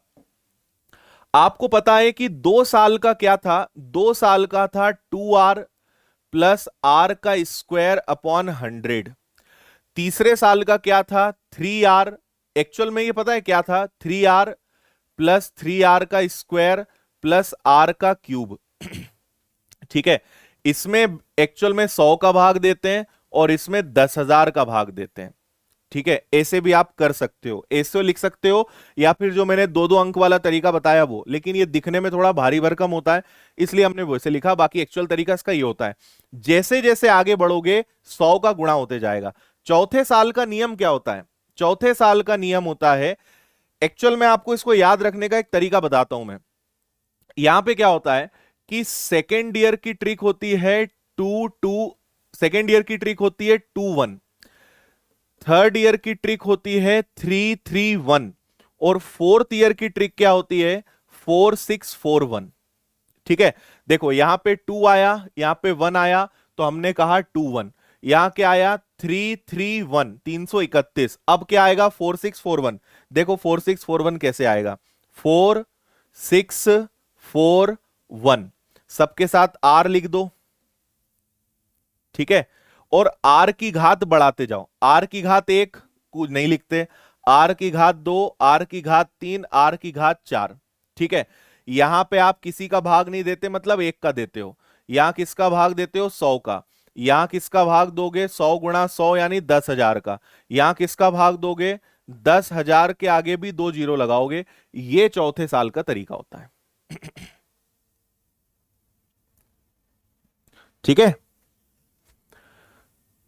S1: आपको पता है कि 2 साल का क्या था, 2 साल का था 2r प्लस r² अपॉन 100। तीसरे साल का क्या था, 3r। एक्चुअल में ये पता है क्या था, 3r plus 3r² plus r⁴। ठीक है, इसमें एक्चुअल में 100 का भाग देते हैं और इसमें 10,000 का भाग देते हैं। ठीक है, ऐसे भी आप कर सकते हो, ऐसे लिख सकते हो, या फिर जो मैंने 2-2 अंक वाला तरीका बताया वो, लेकिन ये दिखने में थोड़ा भारी भरकम होता है इसलिए हमने वैसे लिखा। बाकी एक्चुअल तरीका इसका ये होता है, जैसे जैसे आगे बढ़ोगे 100 का गुणा होते जाएगा। चौथे साल का नियम क्या होता है, चौथे साल का नियम होता है, एक्चुअल में आपको इसको याद रखने का एक तरीका बताता हूं मैं। यहां पे क्या होता है कि सेकेंड ईयर की ट्रिक होती है 2-2, सेकेंड ईयर की ट्रिक होती है 2-1, थर्ड ईयर की ट्रिक होती है 3-3-1, और 4th ईयर की ट्रिक क्या होती है, 4-6-4-1। ठीक है, देखो यहां पे 2 आया, यहां पे 1 आया, तो हमने कहा 2-1। यहां क्या आया, 3-3-1, 331। अब क्या आएगा, 4-6-4-1। देखो 4-6-4-1 कैसे आएगा, 4-6-4-1, सबके साथ r लिख दो। ठीक है, और r की घात बढ़ाते जाओ, r की घात 1 कुछ नहीं लिखते, r की घात 2, r की घात 3, r की घात 4। ठीक है, यहां पे आप किसी का भाग नहीं देते, मतलब 1 का देते हो। यहां किसका भाग देते हो, 100 का। यहां किसका भाग दोगे, 100 गुणा 100 यानी 10,000 का। यहां किसका भाग दोगे, 10,000 के आगे भी 2 जीरो लगाओगे। ये चौथे साल का तरीका होता है। ठीक है,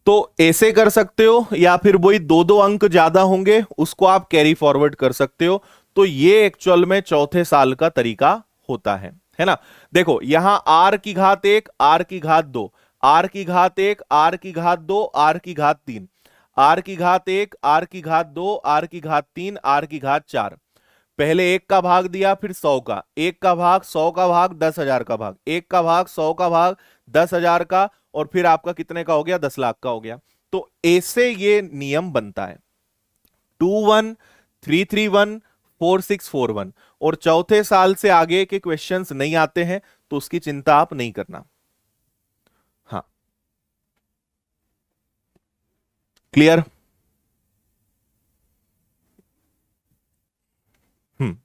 S1: तो ऐसे कर सकते हो, या फिर वही 2-2 अंक ज्यादा होंगे उसको आप कैरी फॉरवर्ड कर सकते हो। तो ये एक्चुअल में चौथे साल का तरीका होता है ना। देखो यहां r की घात 1, r की घात 2, r की घात 1, r की घात 2, r की घात 3, r की घात 1, r की घात 2, r की घात 3, r की घात 4। पहले 1 का भाग दिया, फिर 100 का, 1 का भाग, 100 का भाग, 10,000 का भाग, 1 का भाग, 100 का भाग, 10,000 का, और फिर आपका कितने का हो गया, 10 लाख का हो गया। तो ऐसे ये नियम बनता है, 21,331,4641। और चौथे साल से आगे के क्वेश्चंस नहीं आते हैं तो उसकी चिंता आप नहीं करना। हाँ, क्लियर। हम्म,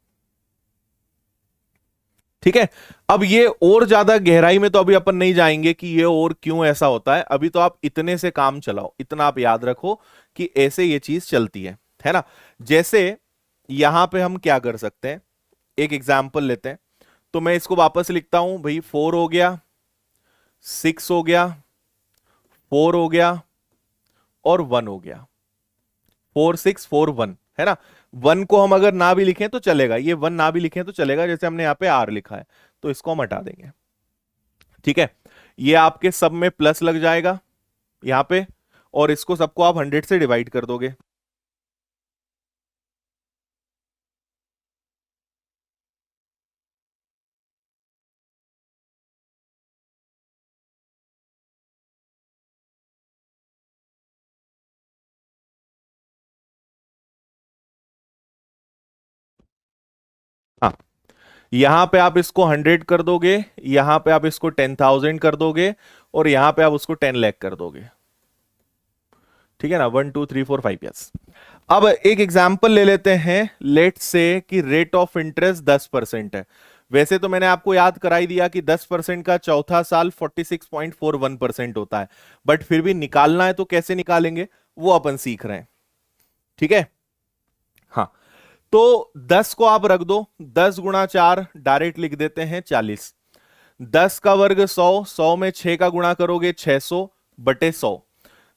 S1: ठीक है। अब ये और ज्यादा गहराई में तो अभी अपन नहीं जाएंगे कि ये और क्यों ऐसा होता है, अभी तो आप इतने से काम चलाओ, इतना आप याद रखो कि ऐसे ये चीज चलती है ना। जैसे यहां पे हम क्या कर सकते हैं, एक एग्जाम्पल लेते हैं। तो मैं इसको वापस लिखता हूं भाई, 4 हो गया, 6 हो गया, 4 हो गया, और 1 हो गया। 4, 6, 4, 1 है ना। 1 को हम अगर ना भी लिखें तो चलेगा, ये 1 ना भी लिखें तो चलेगा, जैसे हमने यहाँ पे आर लिखा है, तो इसको हम हटा देंगे। ठीक है, ये आपके सब में प्लस लग जाएगा यहां पे, और इसको सबको आप 100 से डिवाइड कर दोगे। हाँ, यहां पे आप इसको 100 कर दोगे, यहां पे आप इसको 10,000 कर दोगे, और यहां पे आप उसको 10 लाख कर दोगे। ठीक है ना, 1, 2, 3, 4, 5, यस। अब एक एग्जाम्पल ले लेते हैं, लेट से कि रेट ऑफ इंटरेस्ट 10% है। वैसे तो मैंने आपको याद कराई दिया कि 10% का चौथा साल 46.41% होता है, बट फिर भी निकालना है तो कैसे निकालेंगे वो अपन सीख रहे हैं। ठीक है, हाँ। तो 10 को आप रख दो, 10 × 4 डायरेक्ट लिख देते हैं 40। 10 का वर्ग 100, 100 में 6 का गुणा करोगे 600/100।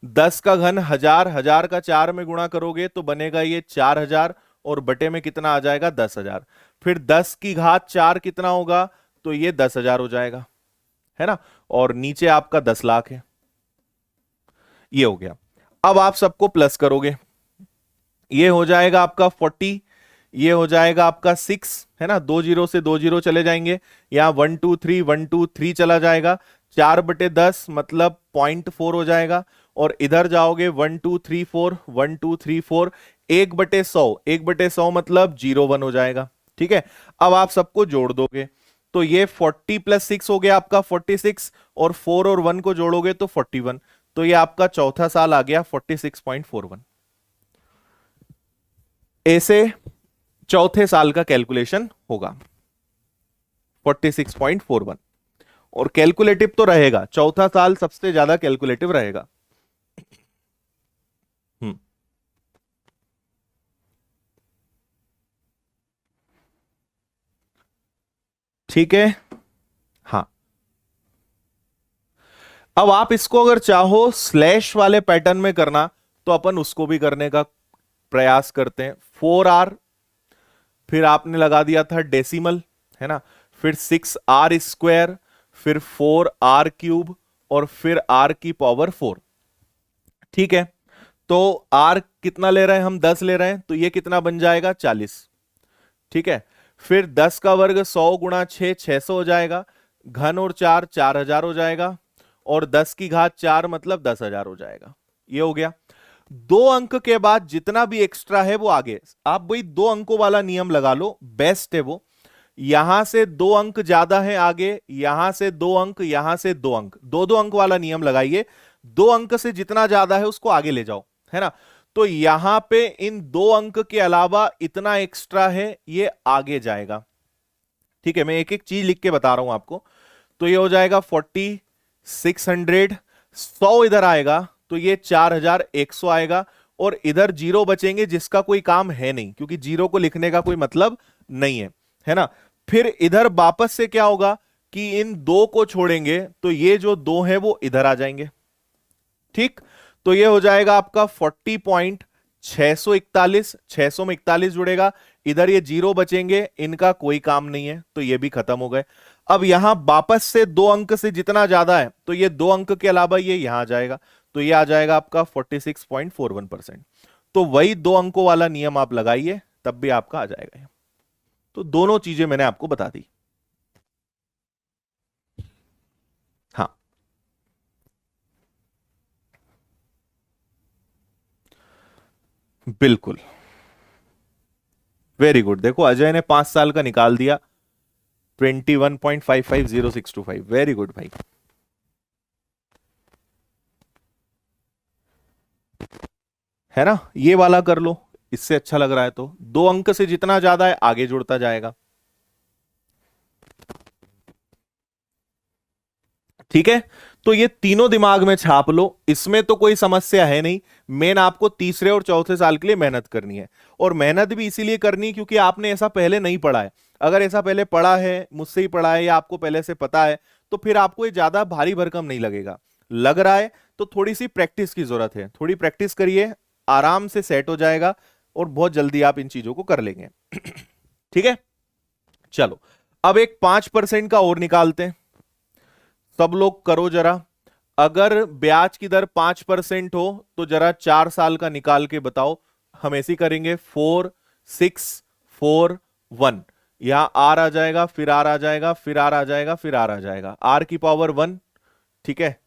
S1: 10 का घन 1000, 1000 का 4 में गुणा करोगे तो बनेगा ये 4000, और बटे में कितना आ जाएगा, 10,000। फिर 10 की घात 4 कितना होगा, तो ये 10,000 हो जाएगा, है ना। और नीचे आपका 10 लाख है, ये हो गया। अब आप सबको प्लस करोगे, ये हो जाएगा आपका 40, ये हो जाएगा आपका 6, है ना, 2 जीरो से 2 जीरो चले जाएंगे, यहां 1, 2, 3 1, 2, 3 चला जाएगा, 4/10 मतलब 0.4 हो जाएगा। और इधर जाओगे 1, 2, 3, 4, 1, 2, 3, 4, 1/100, 1/100 मतलब 0, 1 हो जाएगा। ठीक है, अब आप सबको जोड़ दोगे तो ये 40 + 6 हो गया आपका 46, और 4 और 1 को जोड़ोगे तो 41। तो ये आपका चौथा साल आ गया 46.41। ऐसे चौथे साल का कैलकुलेशन होगा 46.41। और कैलकुलेटिव तो रहेगा, चौथा साल सबसे ज्यादा कैलकुलेटिव रहेगा। हम्म, ठीक है। हाँ, अब आप इसको अगर चाहो स्लैश वाले पैटर्न में करना तो अपन उसको भी करने का प्रयास करते हैं। 4R, फिर आपने लगा दिया था डेसिमल, है ना, फिर 6R², फिर 4R³, और फिर R⁴ ठीक है। तो R कितना ले रहे हैं हम, 10 ले रहे हैं, तो ये कितना बन जाएगा, 40। ठीक है, फिर 10 का वर्ग 100 × 6, 600 हो जाएगा, घन और 4, 4000 हो जाएगा, और 10 की घात 4 मतलब 10,000 हो जाएगा। ये हो गया। 2 अंक के बाद जितना भी एक्स्ट्रा है वो आगे, आप वही 2 अंकों वाला नियम लगा लो, बेस्ट है वो। यहां से 2 अंक ज्यादा है आगे, यहां से 2 अंक, यहां से 2 अंक, 2 2 अंक वाला नियम लगाइए। 2 अंक से जितना ज्यादा है उसको आगे ले जाओ, है ना। तो यहां पे इन 2 अंक के अलावा इतना एक्स्ट्रा है, ये आगे जाएगा। ठीक है, मैं एक एक चीज लिख के बता रहा हूं आपको। तो ये हो जाएगा 40, 600, 100 इधर आएगा तो ये 4100 आएगा, और इधर जीरो बचेंगे जिसका कोई काम है नहीं, क्योंकि जीरो को लिखने का कोई मतलब नहीं है ना। फिर इधर वापस से क्या होगा कि इन 2 को छोड़ेंगे तो ये जो 2 है वो इधर आ जाएंगे। ठीक, तो ये हो जाएगा आपका 40.641, 600 में 41 जुड़ेगा, इधर ये जीरो बचेंगे, इनका कोई काम नहीं है तो ये भी खत्म हो गए। अब यहां वापस से 2 अंक से जितना ज्यादा है तो ये 2 अंक के अलावा ये यहां आ जाएगा, तो ये आ जाएगा आपका 46.41%। तो वही 2 अंकों वाला नियम आप लगाइए, तब भी आपका आ जाएगा। तो दोनों चीजें मैंने आपको बता दी। हाँ, बिल्कुल, वेरी गुड। देखो अजय ने 5 साल का निकाल दिया, 21.550625। वेरी गुड भाई। है ना, ये वाला कर लो, इससे अच्छा लग रहा है तो 2 अंक से जितना ज्यादा है आगे जुड़ता जाएगा। ठीक है, तो ये तीनों दिमाग में छाप लो, इसमें तो कोई समस्या है नहीं। मेन आपको तीसरे और चौथे साल के लिए मेहनत करनी है, और मेहनत भी इसीलिए करनी है क्योंकि आपने ऐसा पहले नहीं पढ़ा है। अगर ऐसा पहले पढ़ा है, मुझसे ही पढ़ा है, या आपको पहले से पता है, तो फिर आपको ये ज्यादा भारी भरकम नहीं लगेगा। लग रहा है तो थोड़ी सी प्रैक्टिस की जरूरत है, थोड़ी प्रैक्टिस करिए, आराम से सेट हो जाएगा, और बहुत जल्दी आप इन चीजों को कर लेंगे। ठीक है, चलो अब एक 5% का और निकालते हैं। सब लोग करो जरा, अगर ब्याज की दर 5% हो तो जरा 4 साल का निकाल के बताओ। हम ऐसे ही करेंगे, 4 6 4 1। यहां आर आ जाएगा, फिर आर आ जाएगा, फिर आर आ जाएगा, फिर आर आ जाएगा, आर की पावर 1। ठीक है,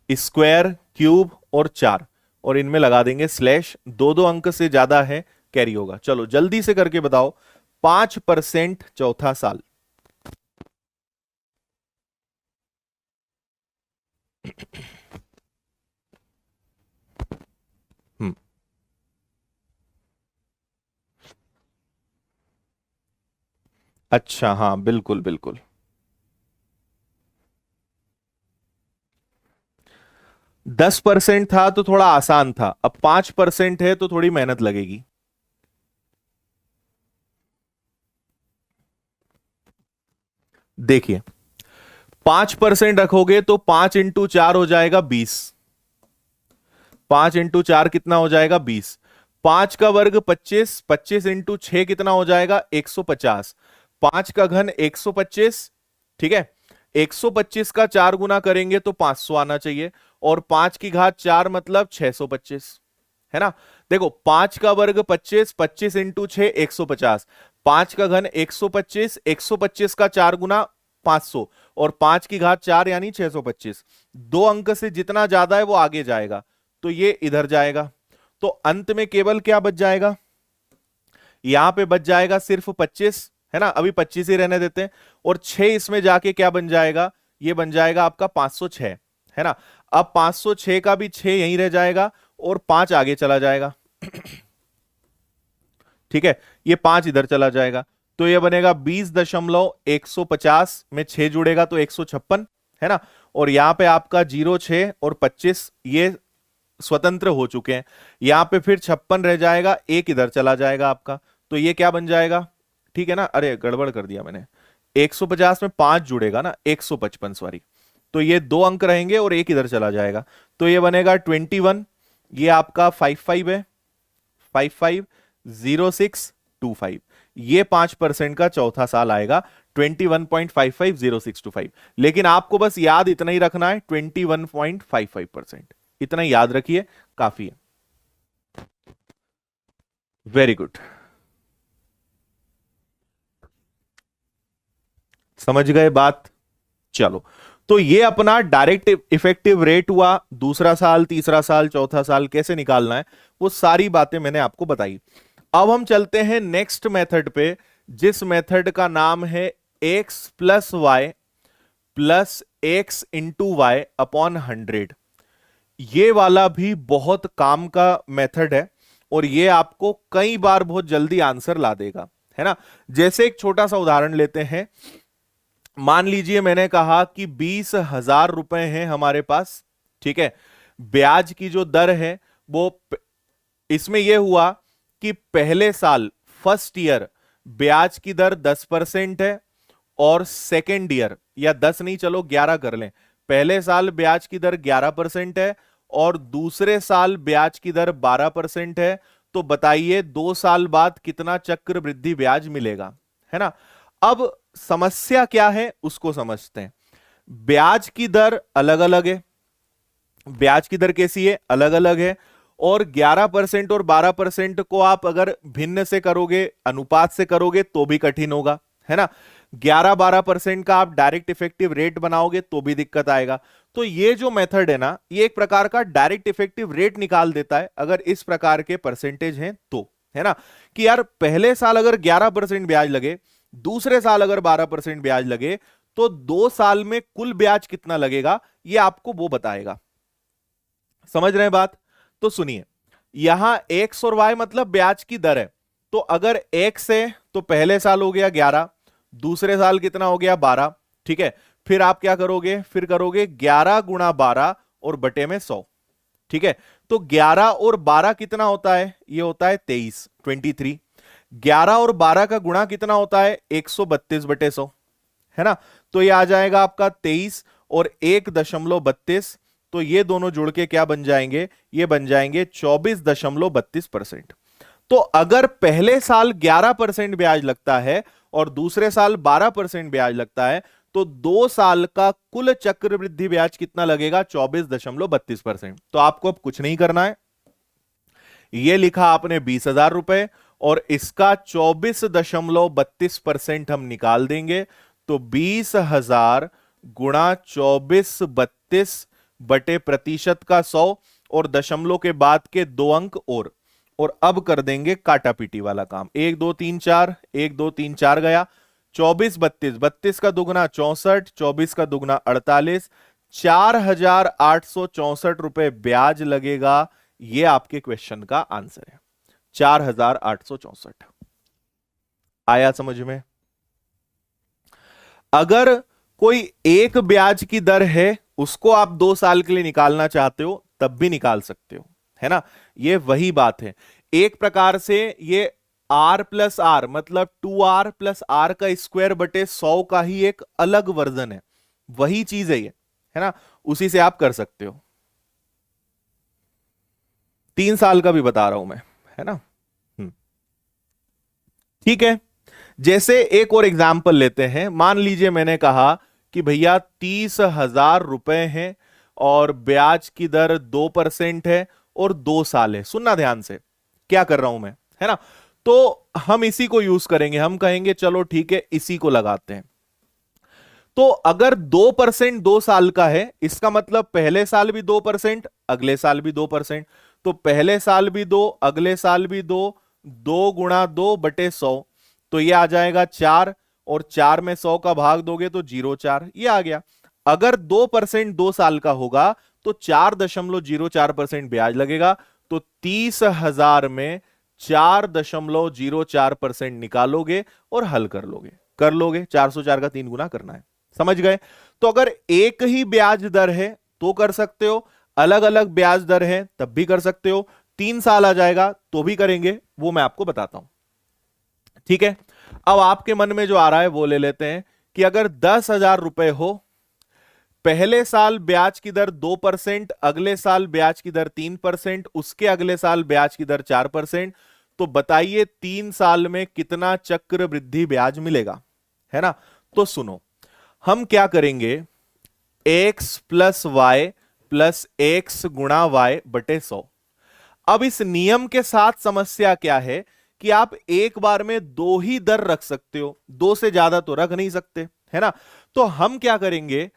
S1: स्क्वायर, क्यूब और 4, और इनमें लगा देंगे स्लैश। 2 2 अंक से ज्यादा है कैरी होगा। चलो जल्दी से करके बताओ, 5% चौथा साल। हम्म, अच्छा, हाँ बिल्कुल बिल्कुल। 10% था तो थोड़ा आसान था, अब 5% है तो थोड़ी मेहनत लगेगी। देखिए, 5% रखोगे तो 5 × 4 हो जाएगा 20। 5 × 4 कितना हो जाएगा? 20। 5 का वर्ग 25, 25 × 6 कितना हो जाएगा? 150। 5 का घन 125। ठीक है, 125 का 4 गुना करेंगे तो 500 आना चाहिए, और 5 की घात 4 मतलब 625। है ना, देखो 5 का वर्ग 25, 25 × 6 150, 5 का घन 125, 125 का 4 गुना 500, और 5 की घात 4 यानी 625। 2 अंक से जितना ज्यादा है वो आगे जाएगा, तो ये इधर जाएगा। तो अंत में केवल क्या बच जाएगा? यहां पे बच जाएगा सिर्फ 25। है ना, अभी 25 ही रहने देते हैं, और 6 इसमें जाके क्या बन जाएगा? ये बन जाएगा आपका 506। है ना, अब 506 का भी 6 यहीं रह जाएगा, और 5 आगे चला जाएगा। ठीक है, ये 5 इधर चला जाएगा, तो ये बनेगा 20.150 में 6 जुड़ेगा तो 156। है ना, और यहां पे आपका 06 और 25 ये स्वतंत्र हो चुके हैं, यहां पे फिर 56 रह जाएगा, एक इधर चला जाएगा आपका, तो ये क्या बन जाएगा? ठीक है ना, अरे गड़बड़ कर दिया मैंने, 150 में 5 जुड़ेगा ना, 155 सॉरी, तो ये 2 अंक रहेंगे और एक इधर चला जाएगा, तो ये बनेगा 21। ये आपका 55 है, 550625। ये 5% का चौथा साल आएगा, 21.550625। लेकिन आपको बस याद इतना ही रखना है, 21.55%, इतना ही याद रखिए, काफी है। वेरी गुड, समझ गए बात? चलो, तो ये अपना डायरेक्ट इफेक्टिव रेट हुआ, दूसरा साल, तीसरा साल, चौथा साल कैसे निकालना है वो सारी बातें मैंने आपको बताई। अब हम चलते हैं नेक्स्ट मेथड पे, जिस मेथड का नाम है x+y+x×y/100। ये वाला भी बहुत काम का मेथड है, और ये आपको कई बार बहुत जल्दी आंसर ला देगा। है ना, जैसे एक छोटा सा उदाहरण लेते हैं। मान लीजिए मैंने कहा कि 20,000 रुपए हैं हमारे पास। ठीक है, ब्याज की जो दर है वो इसमें यह हुआ कि पहले साल, फर्स्ट ईयर, ब्याज की दर 10% है, और सेकेंड ईयर, या 10 नहीं चलो 11 कर लें, पहले साल ब्याज की दर 11% है, और दूसरे साल ब्याज की दर 12% है। तो बताइए 2 साल बाद कितना चक्रवृद्धि ब्याज मिलेगा? है ना, अब समस्या क्या है उसको समझते हैं। ब्याज की दर अलग अलग है, ब्याज की दर कैसी है? अलग अलग है, और 11% और 12% को आप अगर भिन्न से करोगे, अनुपात से करोगे तो भी कठिन होगा, है ना। 11-12% का आप डायरेक्ट इफेक्टिव रेट बनाओगे तो भी दिक्कत आएगा। तो ये जो मेथड है ना, ये एक प्रकार का डायरेक्ट इफेक्टिव रेट निकाल देता है अगर इस प्रकार के परसेंटेज हैं तो, है ना। कि यार पहले साल अगर 11% ब्याज लगे, दूसरे साल अगर 12% ब्याज लगे, तो 2 साल में कुल ब्याज कितना लगेगा ये आपको वो बताएगा। समझ रहे हैं बात? तो सुनिए, यहां एक्स और वाई मतलब ब्याज की दर है। तो अगर एक्स है तो पहले साल हो गया 11, दूसरे साल कितना हो गया 12, ठीक है। फिर आप क्या करोगे, फिर करोगे 11 गुणा 12 और बटे में 100, ठीक है। तो 11 और 12 कितना होता है, ये होता है 23। 11 और 12 का गुणा कितना होता है, 132 बटे 100, है ना। तो ये आ जाएगा आपका 23 और 1.32। तो ये दोनों जुड़ के क्या बन जाएंगे, ये बन जाएंगे 24.32%। तो अगर पहले साल 11% ब्याज लगता है और दूसरे साल 12% ब्याज लगता है, तो 2 साल का कुल चक्रवृद्धि ब्याज कितना लगेगा, 24.32%। तो आपको अब कुछ नहीं करना है, ये लिखा आपने 20,000 रुपए और इसका 24.32% हम निकाल देंगे। तो 20,000 गुणा 24/32 बटे प्रतिशत का 100 और दशमलव के बाद के 2 अंक और अब कर देंगे काटा पीटी वाला काम। 1 2 3 4, 1 2 3 4 गया। 24/32, 32 का दुगना 64, 24 का दुगना 48, 4,864 रुपए ब्याज लगेगा। ये आपके क्वेश्चन का आंसर है, 4,864। आया समझ में? अगर कोई एक ब्याज की दर है, उसको आप 2 साल के लिए निकालना चाहते हो तब भी निकाल सकते हो, है ना। ये वही बात है, एक प्रकार से ये r प्लस आर मतलब 2r प्लस आर का स्क्वायर बटे 100 का ही एक अलग वर्जन है, वही चीज है ये, है ना। उसी से आप कर सकते हो। 3 साल का भी बता रहा हूं मैं, है ना। ठीक है, जैसे एक और एग्जाम्पल लेते हैं। मान लीजिए मैंने कहा कि भैया 30,000 रुपए हैं और ब्याज की दर 2% है और 2 साल है। सुनना ध्यान से, क्या कर रहा हूं मैं, है ना। तो हम इसी को यूज करेंगे, हम कहेंगे चलो ठीक है इसी को लगाते हैं। तो अगर 2% 2 साल का है, इसका मतलब पहले साल भी 2%, अगले साल भी 2%। तो पहले साल भी 2, अगले साल भी 2, 2 गुणा 2 बटे 100। तो ये आ जाएगा 4 और 4 में 100 का भाग दोगे तो 0.4, ये आ गया। अगर 2% 2 साल का होगा तो 4.04% ब्याज लगेगा। तो 30,000 में 4.04% निकालोगे और हल कर लोगे 404 का 3 गुना करना है। समझ गए? तो अगर एक ही ब्याज दर है तो कर सकते हो, अलग अलग ब्याज दर है तब भी कर सकते हो, 3 साल आ जाएगा तो भी करेंगे, वो मैं आपको बताता हूं। ठीक है, अब आपके मन में जो आ रहा है वो ले लेते हैं कि अगर 10,000 रुपए हो, पहले साल ब्याज की दर 2%, अगले साल ब्याज की दर 3%, उसके अगले साल ब्याज की दर 4%, तो बताइए 3 साल में कितना चक्रवृद्धि ब्याज मिलेगा, है ना। तो सुनो, हम क्या करेंगे, x plus Y plus X गुणा वाई बटे 100। अब इस नियम के साथ समस्या क्या है कि आप एक बार में 2 ही दर रख सकते हो, 2 से ज्यादा तो रख नहीं सकते, है ना। तो हम क्या करेंगे,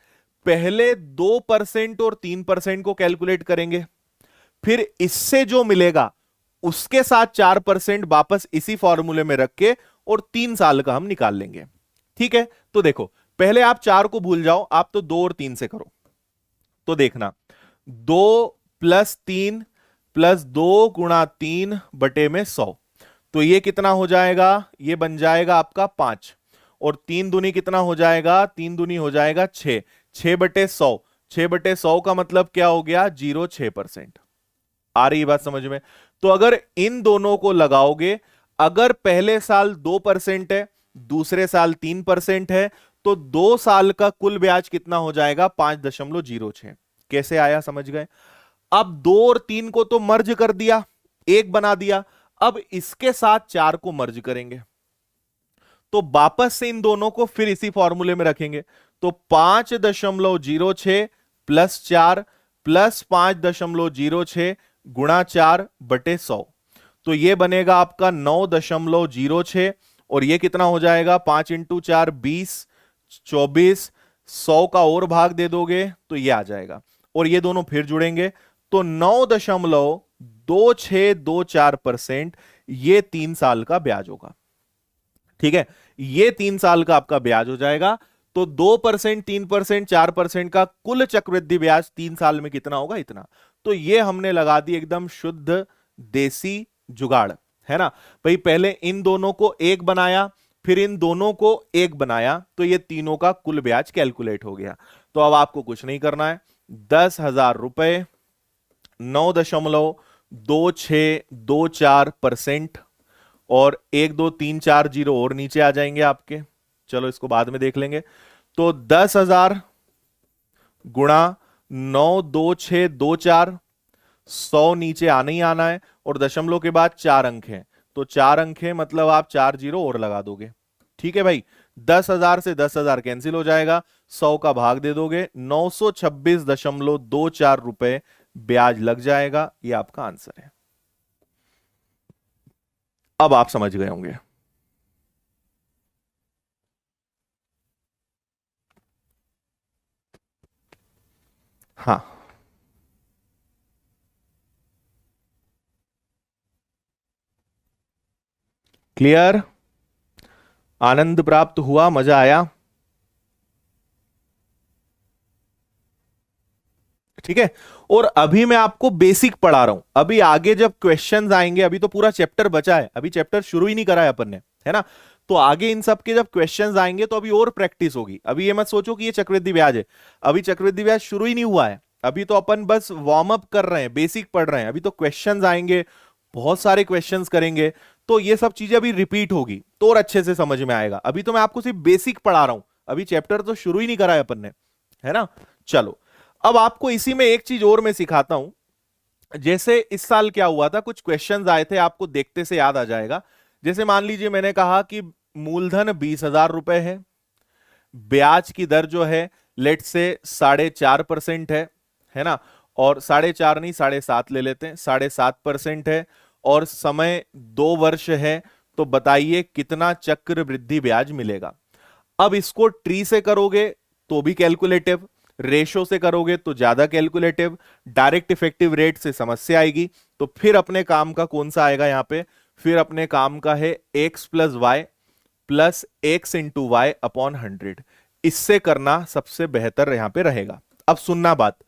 S1: पहले 2% और 3% को कैलकुलेट करेंगे, फिर इससे जो मिलेगा उसके साथ 4% वापस इसी फॉर्मूले में रख के और 3 साल का हम निकाल लेंगे। ठीक है, तो देखो पहले आप 4 को भूल जाओ, आप तो 2 और 3 से करो। तो देखना 2 प्लस 3 प्लस 2 गुणा 3 बटे में 100, तो ये कितना हो जाएगा, ये बन जाएगा आपका 5 और 3 दूनी कितना हो जाएगा, 3 दूनी हो जाएगा 6, 6 बटे 100, 6 बटे 100 का मतलब क्या हो गया, 0.6%। आ रही बात समझ में? तो अगर इन दोनों को लगाओगे, अगर पहले साल 2% है, दूसरे साल 3% है, तो 2 साल का कुल ब्याज कितना हो जाएगा, 5.06। कैसे आया, समझ गए? अब 2 और 3 को तो मर्ज कर दिया, एक बना दिया, अब इसके साथ 4 को मर्ज करेंगे, तो वापस से इन दोनों को फिर इसी फॉर्मूले में रखेंगे। तो 5.06 प्लस 4 प्लस 5.06 गुणा 4/100, तो ये बनेगा आपका 9.06, और ये कितना हो जाएगा, 5 इंटू 4 20, 24, 100 का और भाग दे दोगे तो ये आ जाएगा, और ये दोनों फिर जुड़ेंगे तो 9.2624%, ये 3 साल का ब्याज होगा। ठीक है, ये 3 साल का आपका ब्याज हो जाएगा। तो 2%, 3%, 4% का कुल चक्रवृद्धि ब्याज 3 साल में कितना होगा, इतना। तो ये हमने लगा दी एकदम शुद्ध देसी जुगाड़, है ना भाई। पहले इन दोनों को एक बनाया, फिर इन दोनों को एक बनाया, तो ये तीनों का कुल ब्याज कैलकुलेट हो गया। तो अब आपको कुछ नहीं करना है, 10,000 रुपए 9.2624%, और 1 2 3 4 जीरो और नीचे आ जाएंगे आपके, चलो इसको बाद में देख लेंगे। तो 10,000 गुणा 92624, 100 नीचे आना ही आना है, और दशमलव के बाद 4 अंक हैं, तो 4 अंक हैं मतलब आप 4 जीरो और लगा दोगे। ठीक है भाई, 10,000 से 10,000 कैंसिल हो जाएगा, 100 का भाग दे दोगे, 926.24 रुपए ब्याज लग जाएगा। ये आपका आंसर है। अब आप समझ गए होंगे। हाँ, क्लियर, आनंद प्राप्त हुआ, मजा आया। ठीक है, और अभी मैं आपको बेसिक पढ़ा रहा हूं, अभी आगे जब क्वेश्चंस आएंगे, अभी तो पूरा चैप्टर बचा है, अभी चैप्टर शुरू ही नहीं करा है अपन ने, है ना। तो आगे इन सब के जब क्वेश्चंस आएंगे तो अभी और प्रैक्टिस होगी। अभी ये मत सोचो कि ये चक्रवृद्धि ब्याज है, अभी चक्रवृद्धि ब्याज शुरू ही नहीं हुआ है, अभी तो अपन बस वार्म अप कर रहे हैं, बेसिक पढ़ रहे हैं। अभी तो क्वेश्चंस आएंगे, बहुत सारे क्वेश्चंस करेंगे, तो ये सब चीजें अभी रिपीट होगी तो और अच्छे से समझ में आएगा। अभी तो मैं आपको सिर्फ बेसिक पढ़ा रहा हूं, अभी चैप्टर तो शुरू ही नहीं करा है अपन ने, है ना। चलो, अब आपको इसी में एक चीज और मैं सिखाता हूं। जैसे इस साल क्या हुआ था, कुछ क्वेश्चंस आए थे, आपको देखते से याद आ जाएगा। जैसे मान लीजिए मैंने कहा कि मूलधन 20,000 रुपए है, ब्याज की दर जो है लेट से 4.5% है ना, और 4.5 नहीं 7.5 ले लेते हैं, 7.5% है, और समय 2 वर्ष है, तो बताइए कितना चक्र वृद्धि ब्याज मिलेगा। अब इसको ट्री से करोगे तो भी कैलकुलेटिव, रेशो से करोगे तो ज्यादा कैलकुलेटिव, डायरेक्ट इफेक्टिव रेट से समस्या आएगी। तो फिर अपने काम का कौन सा आएगा यहां पे, फिर अपने काम का है x plus Y plus X into Y upon 100, इससे करना सबसे बेहतर यहां पे रहेगा। अब सुनना बात,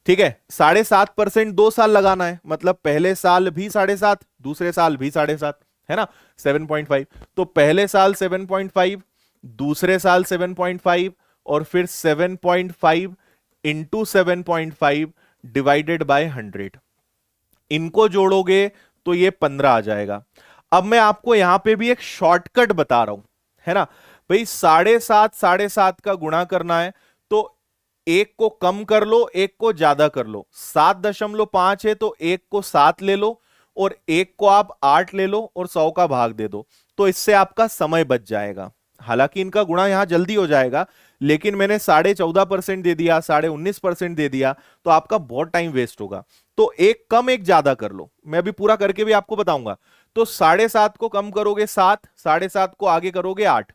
S1: ठीक है, 7.5% 2 साल लगाना है, मतलब पहले साल भी 7.5, दूसरे साल भी 7.5, है ना, 7.5। तो पहले साल 7.5, दूसरे साल 7.5, और फिर 7.5 इंटू 7.5 डिवाइडेड बाय 100, इनको जोड़ोगे तो ये 15 आ जाएगा। अब मैं आपको यहां पे भी एक शॉर्टकट बता रहा हूं, है ना भाई। 7.5 का गुणा करना है तो एक को कम कर लो, एक को ज्यादा कर लो। 7.5 है तो एक को 7 ले लो, और एक को आप 8 ले लो, और 100 का भाग दे दो, तो इससे आपका समय बच जाएगा। हालांकि इनका गुणा यहां जल्दी हो जाएगा, लेकिन मैंने 14.5% दे दिया, 19.5% दे दिया, तो आपका बहुत टाइम वेस्ट होगा। तो एक कम एक ज्यादा कर लो, मैं अभी पूरा करके भी आपको बताऊंगा। तो 7.5 को कम करोगे 7, 7.5 को आगे करोगे 8,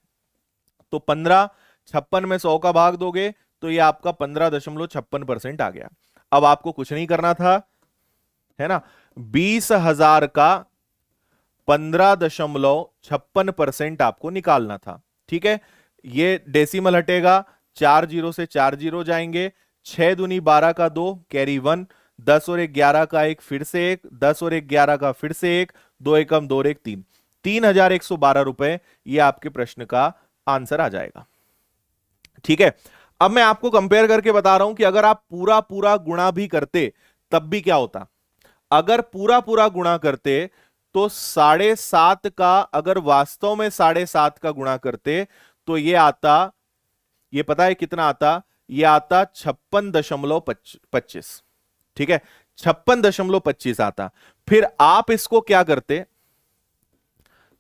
S1: तो 15, 56 में 100 का भाग दोगे तो ये आपका 15.56% आ गया। अब आपको कुछ नहीं करना था, है ना, 20,000 का 15.56% आपको निकालना था। ठीक है, ये डेसिमल हटेगा, 4 जीरो से 4 जीरो जाएंगे, 6 दूनी 12 का 2 कैरी 1, 10 और 11 का 1 फिर से 1, 10 और 11 का फिर से 1, 2 एकम 2 और 1 3, 3,112 रुपए ये आपके प्रश्न का आंसर आ जाएगा। ठीक है, अब मैं आपको कंपेयर करके बता रहा हूं कि अगर आप पूरा पूरा गुणा भी करते तब भी क्या होता। अगर पूरा पूरा गुणा करते तो 7.5 का, अगर वास्तव में 7.5 का गुणा करते तो ये आता, ये पता है कितना आता, ये आता 56.25। ठीक है, 56.25 आता। फिर आप इसको क्या करते,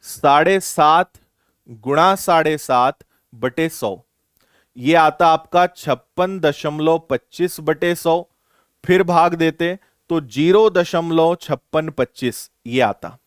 S1: 7.5 गुणा 7.5/100, ये आता आपका 56.25/100, फिर भाग देते तो 0.5625 ये आता,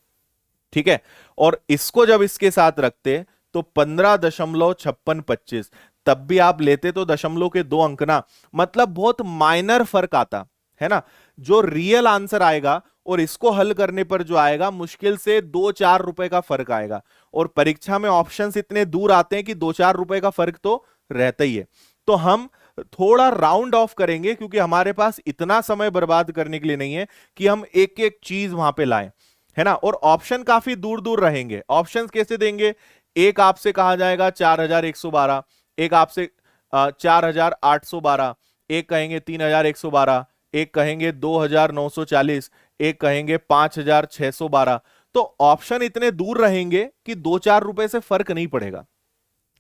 S1: ठीक है। और इसको जब इसके साथ रखते तो 15.5625, तब भी आप लेते तो दशमलव के 2 अंक ना, मतलब बहुत माइनर फर्क आता है ना। जो रियल आंसर आएगा और इसको हल करने पर जो आएगा मुश्किल से 2-4 रुपए का फर्क आएगा। और परीक्षा में ऑप्शंस इतने दूर आते हैं कि 2-4 रुपए का फर्क तो रहता ही है। तो हम थोड़ा राउंड ऑफ करेंगे क्योंकि हमारे पास इतना समय बर्बाद करने के लिए नहीं है कि हम एक एक चीज वहां पे लाएं, है ना। और ऑप्शन काफी दूर दूर रहेंगे। ऑप्शंस कैसे देंगे? एक आपसे कहा जाएगा 4112, एक आपसे 4812, एक कहेंगे 3112, एक कहेंगे 2940, एक कहेंगे 5612। तो ऑप्शन इतने दूर रहेंगे कि 2-4 रुपए से फर्क नहीं पड़ेगा,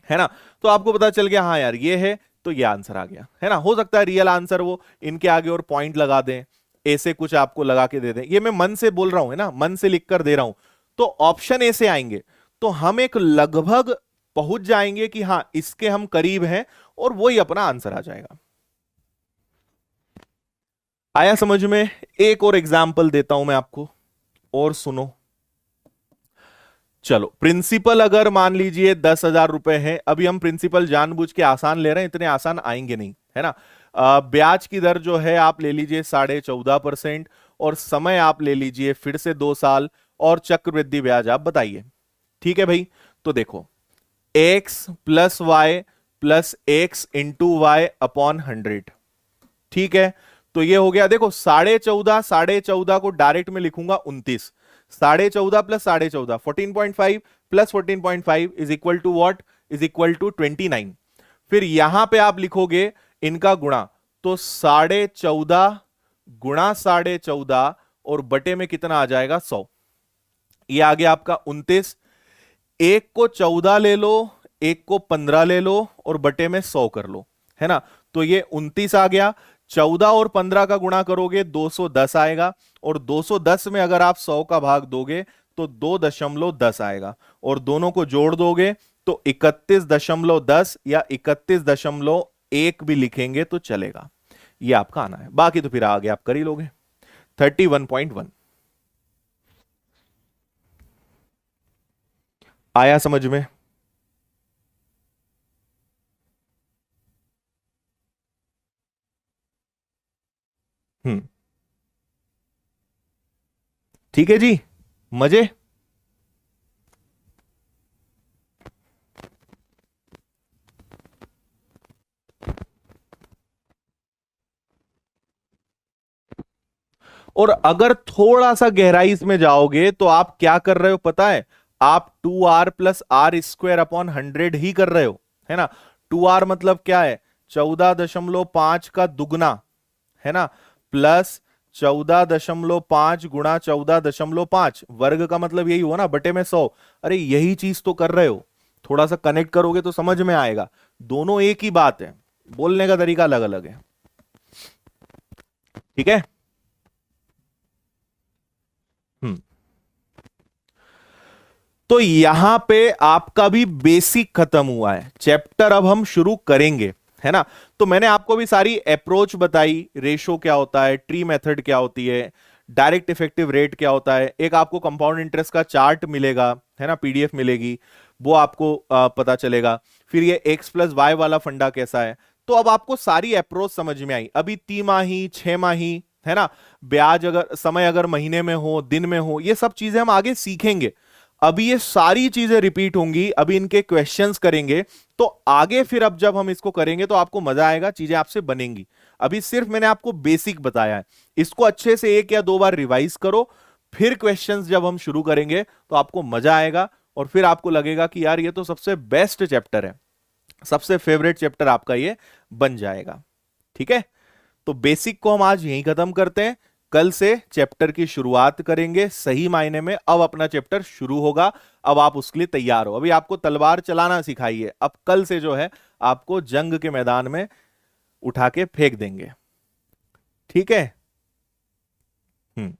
S1: है ना। तो आपको पता चल गया, हाँ यार ये है तो ये आंसर आ गया, है ना। हो सकता है रियल आंसर वो इनके आगे और पॉइंट लगा दें, ऐसे कुछ आपको लगा के दे दें। ये मैं मन से बोल रहा हूं, है ना, मन से लिख कर दे रहा हूं। तो ऑप्शन ए से आएंगे तो हम एक लगभग पहुंच जाएंगे कि हाँ इसके हम करीब हैं और वही अपना आंसर आ जाएगा। आया समझ में? एक और एग्जाम्पल देता हूं मैं आपको, और सुनो। चलो, प्रिंसिपल अगर मान लीजिए 10,000 रुपए है, अभी हम प्रिंसिपल जानबूझ के आसान ले रहे हैं, इतने आसान आएंगे नहीं, है ना। ब्याज की दर जो है आप ले लीजिए 14.5%, और समय आप ले लीजिए फिर से 2 साल, और चक्रवृद्धि ब्याज आप बताइए। ठीक है भाई, तो देखो x plus Y plus X into Y upon 100, ठीक है। तो ये हो गया, देखो 14.5, 14.5 को डायरेक्ट में लिखूंगा 29, 14.5 plus 14.5 14.5 plus 14.5 is equal to what? Is equal to 29। फिर यहां पे आप लिखोगे इनका गुणा, तो 14.5 गुणा 14.5 और बटे में कितना आ जाएगा? 100। ये आ गया आपका 29। एक को 14 ले लो, एक को 15 ले लो और बटे में 100 कर लो, है ना। तो ये 29 आ गया। 14 और 15 का गुणा करोगे 210 आएगा, और 210 में अगर आप 100 का भाग दोगे तो 2.10 आएगा, और दोनों को जोड़ दोगे तो 31.10 या 31.1 भी लिखेंगे तो चलेगा। ये आपका आना है, बाकी तो फिर आगे आप कर ही लोगे। 31.1 आया समझ में? ठीक है जी, मजे। और अगर थोड़ा सा गहराई इसमें जाओगे तो आप क्या कर रहे हो पता है? आप 2r plus R square upon 100 ही कर रहे हो, है ना। 2r मतलब क्या है? 14.5 का दुगना, है ना, प्लस 14.5 गुणा 14.5, वर्ग का मतलब यही हुआ ना, बटे में 100। अरे यही चीज तो कर रहे हो, थोड़ा सा कनेक्ट करोगे तो समझ में आएगा। दोनों एक ही बात है, बोलने का तरीका अलग अलग है, ठीक है। हम्म तो यहां पे आपका भी बेसिक खत्म हुआ है, चैप्टर अब हम शुरू करेंगे, है ना। तो मैंने आपको भी सारी अप्रोच बताई, रेशो क्या होता है, ट्री मेथड क्या होती है, डायरेक्ट इफेक्टिव रेट क्या होता है, एक आपको कंपाउंड इंटरेस्ट का चार्ट मिलेगा, है ना, पीडीएफ मिलेगी, वो आपको पता चलेगा। फिर ये एक्स प्लस वाई वाला फंडा कैसा है। तो अब आपको सारी अप्रोच समझ में आई। अभी तिमाही, 6 माही, है ना, ब्याज अगर समय अगर महीने में हो, दिन में हो, ये सब चीजें हम आगे सीखेंगे। अभी ये सारी चीजें रिपीट होंगी, अभी इनके क्वेश्चंस करेंगे, तो आगे फिर अब जब हम इसको करेंगे तो आपको मजा आएगा, चीजें आपसे बनेंगी। अभी सिर्फ मैंने आपको बेसिक बताया है, इसको अच्छे से 1 या 2 बार रिवाइज करो, फिर क्वेश्चंस जब हम शुरू करेंगे तो आपको मजा आएगा, और फिर आपको लगेगा कि यार ये तो सबसे बेस्ट चैप्टर है, सबसे फेवरेट चैप्टर आपका ये बन जाएगा, ठीक है। तो बेसिक को हम आज यहीं खत्म करते हैं, कल से चैप्टर की शुरुआत करेंगे सही मायने में। अब अपना चैप्टर शुरू होगा, अब आप उसके लिए तैयार हो। अभी आपको तलवार चलाना सिखाइए, अब कल से जो है आपको जंग के मैदान में उठा के फेंक देंगे, ठीक है। हम्म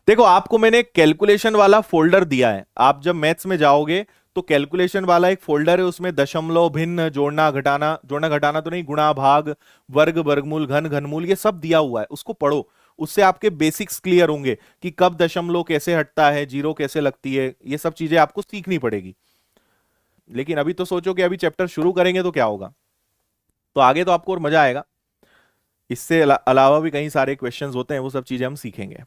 S1: देखो आपको मैंने कैलकुलेशन वाला फोल्डर दिया है, आप जब मैथ्स में जाओगे तो कैलकुलेशन वाला एक फोल्डर है, उसमें दशमलव, भिन्न, जोड़ना घटाना, जोड़ना घटाना तो नहीं, गुणा भाग, वर्ग वर्गमूल, घन घनमूल, ये सब दिया हुआ है, उसको पढ़ो। उससे आपके बेसिक्स क्लियर होंगे कि कब दशमलव कैसे हटता है, जीरो कैसे लगती है, ये सब चीजें आपको सीखनी पड़ेगी। लेकिन अभी तो सोचो कि अभी चैप्टर शुरू करेंगे तो क्या होगा, तो आगे तो आपको और मजा आएगा। इससे अलावा भी कई सारे क्वेश्चंस होते हैं, वो सब चीजें हम सीखेंगे।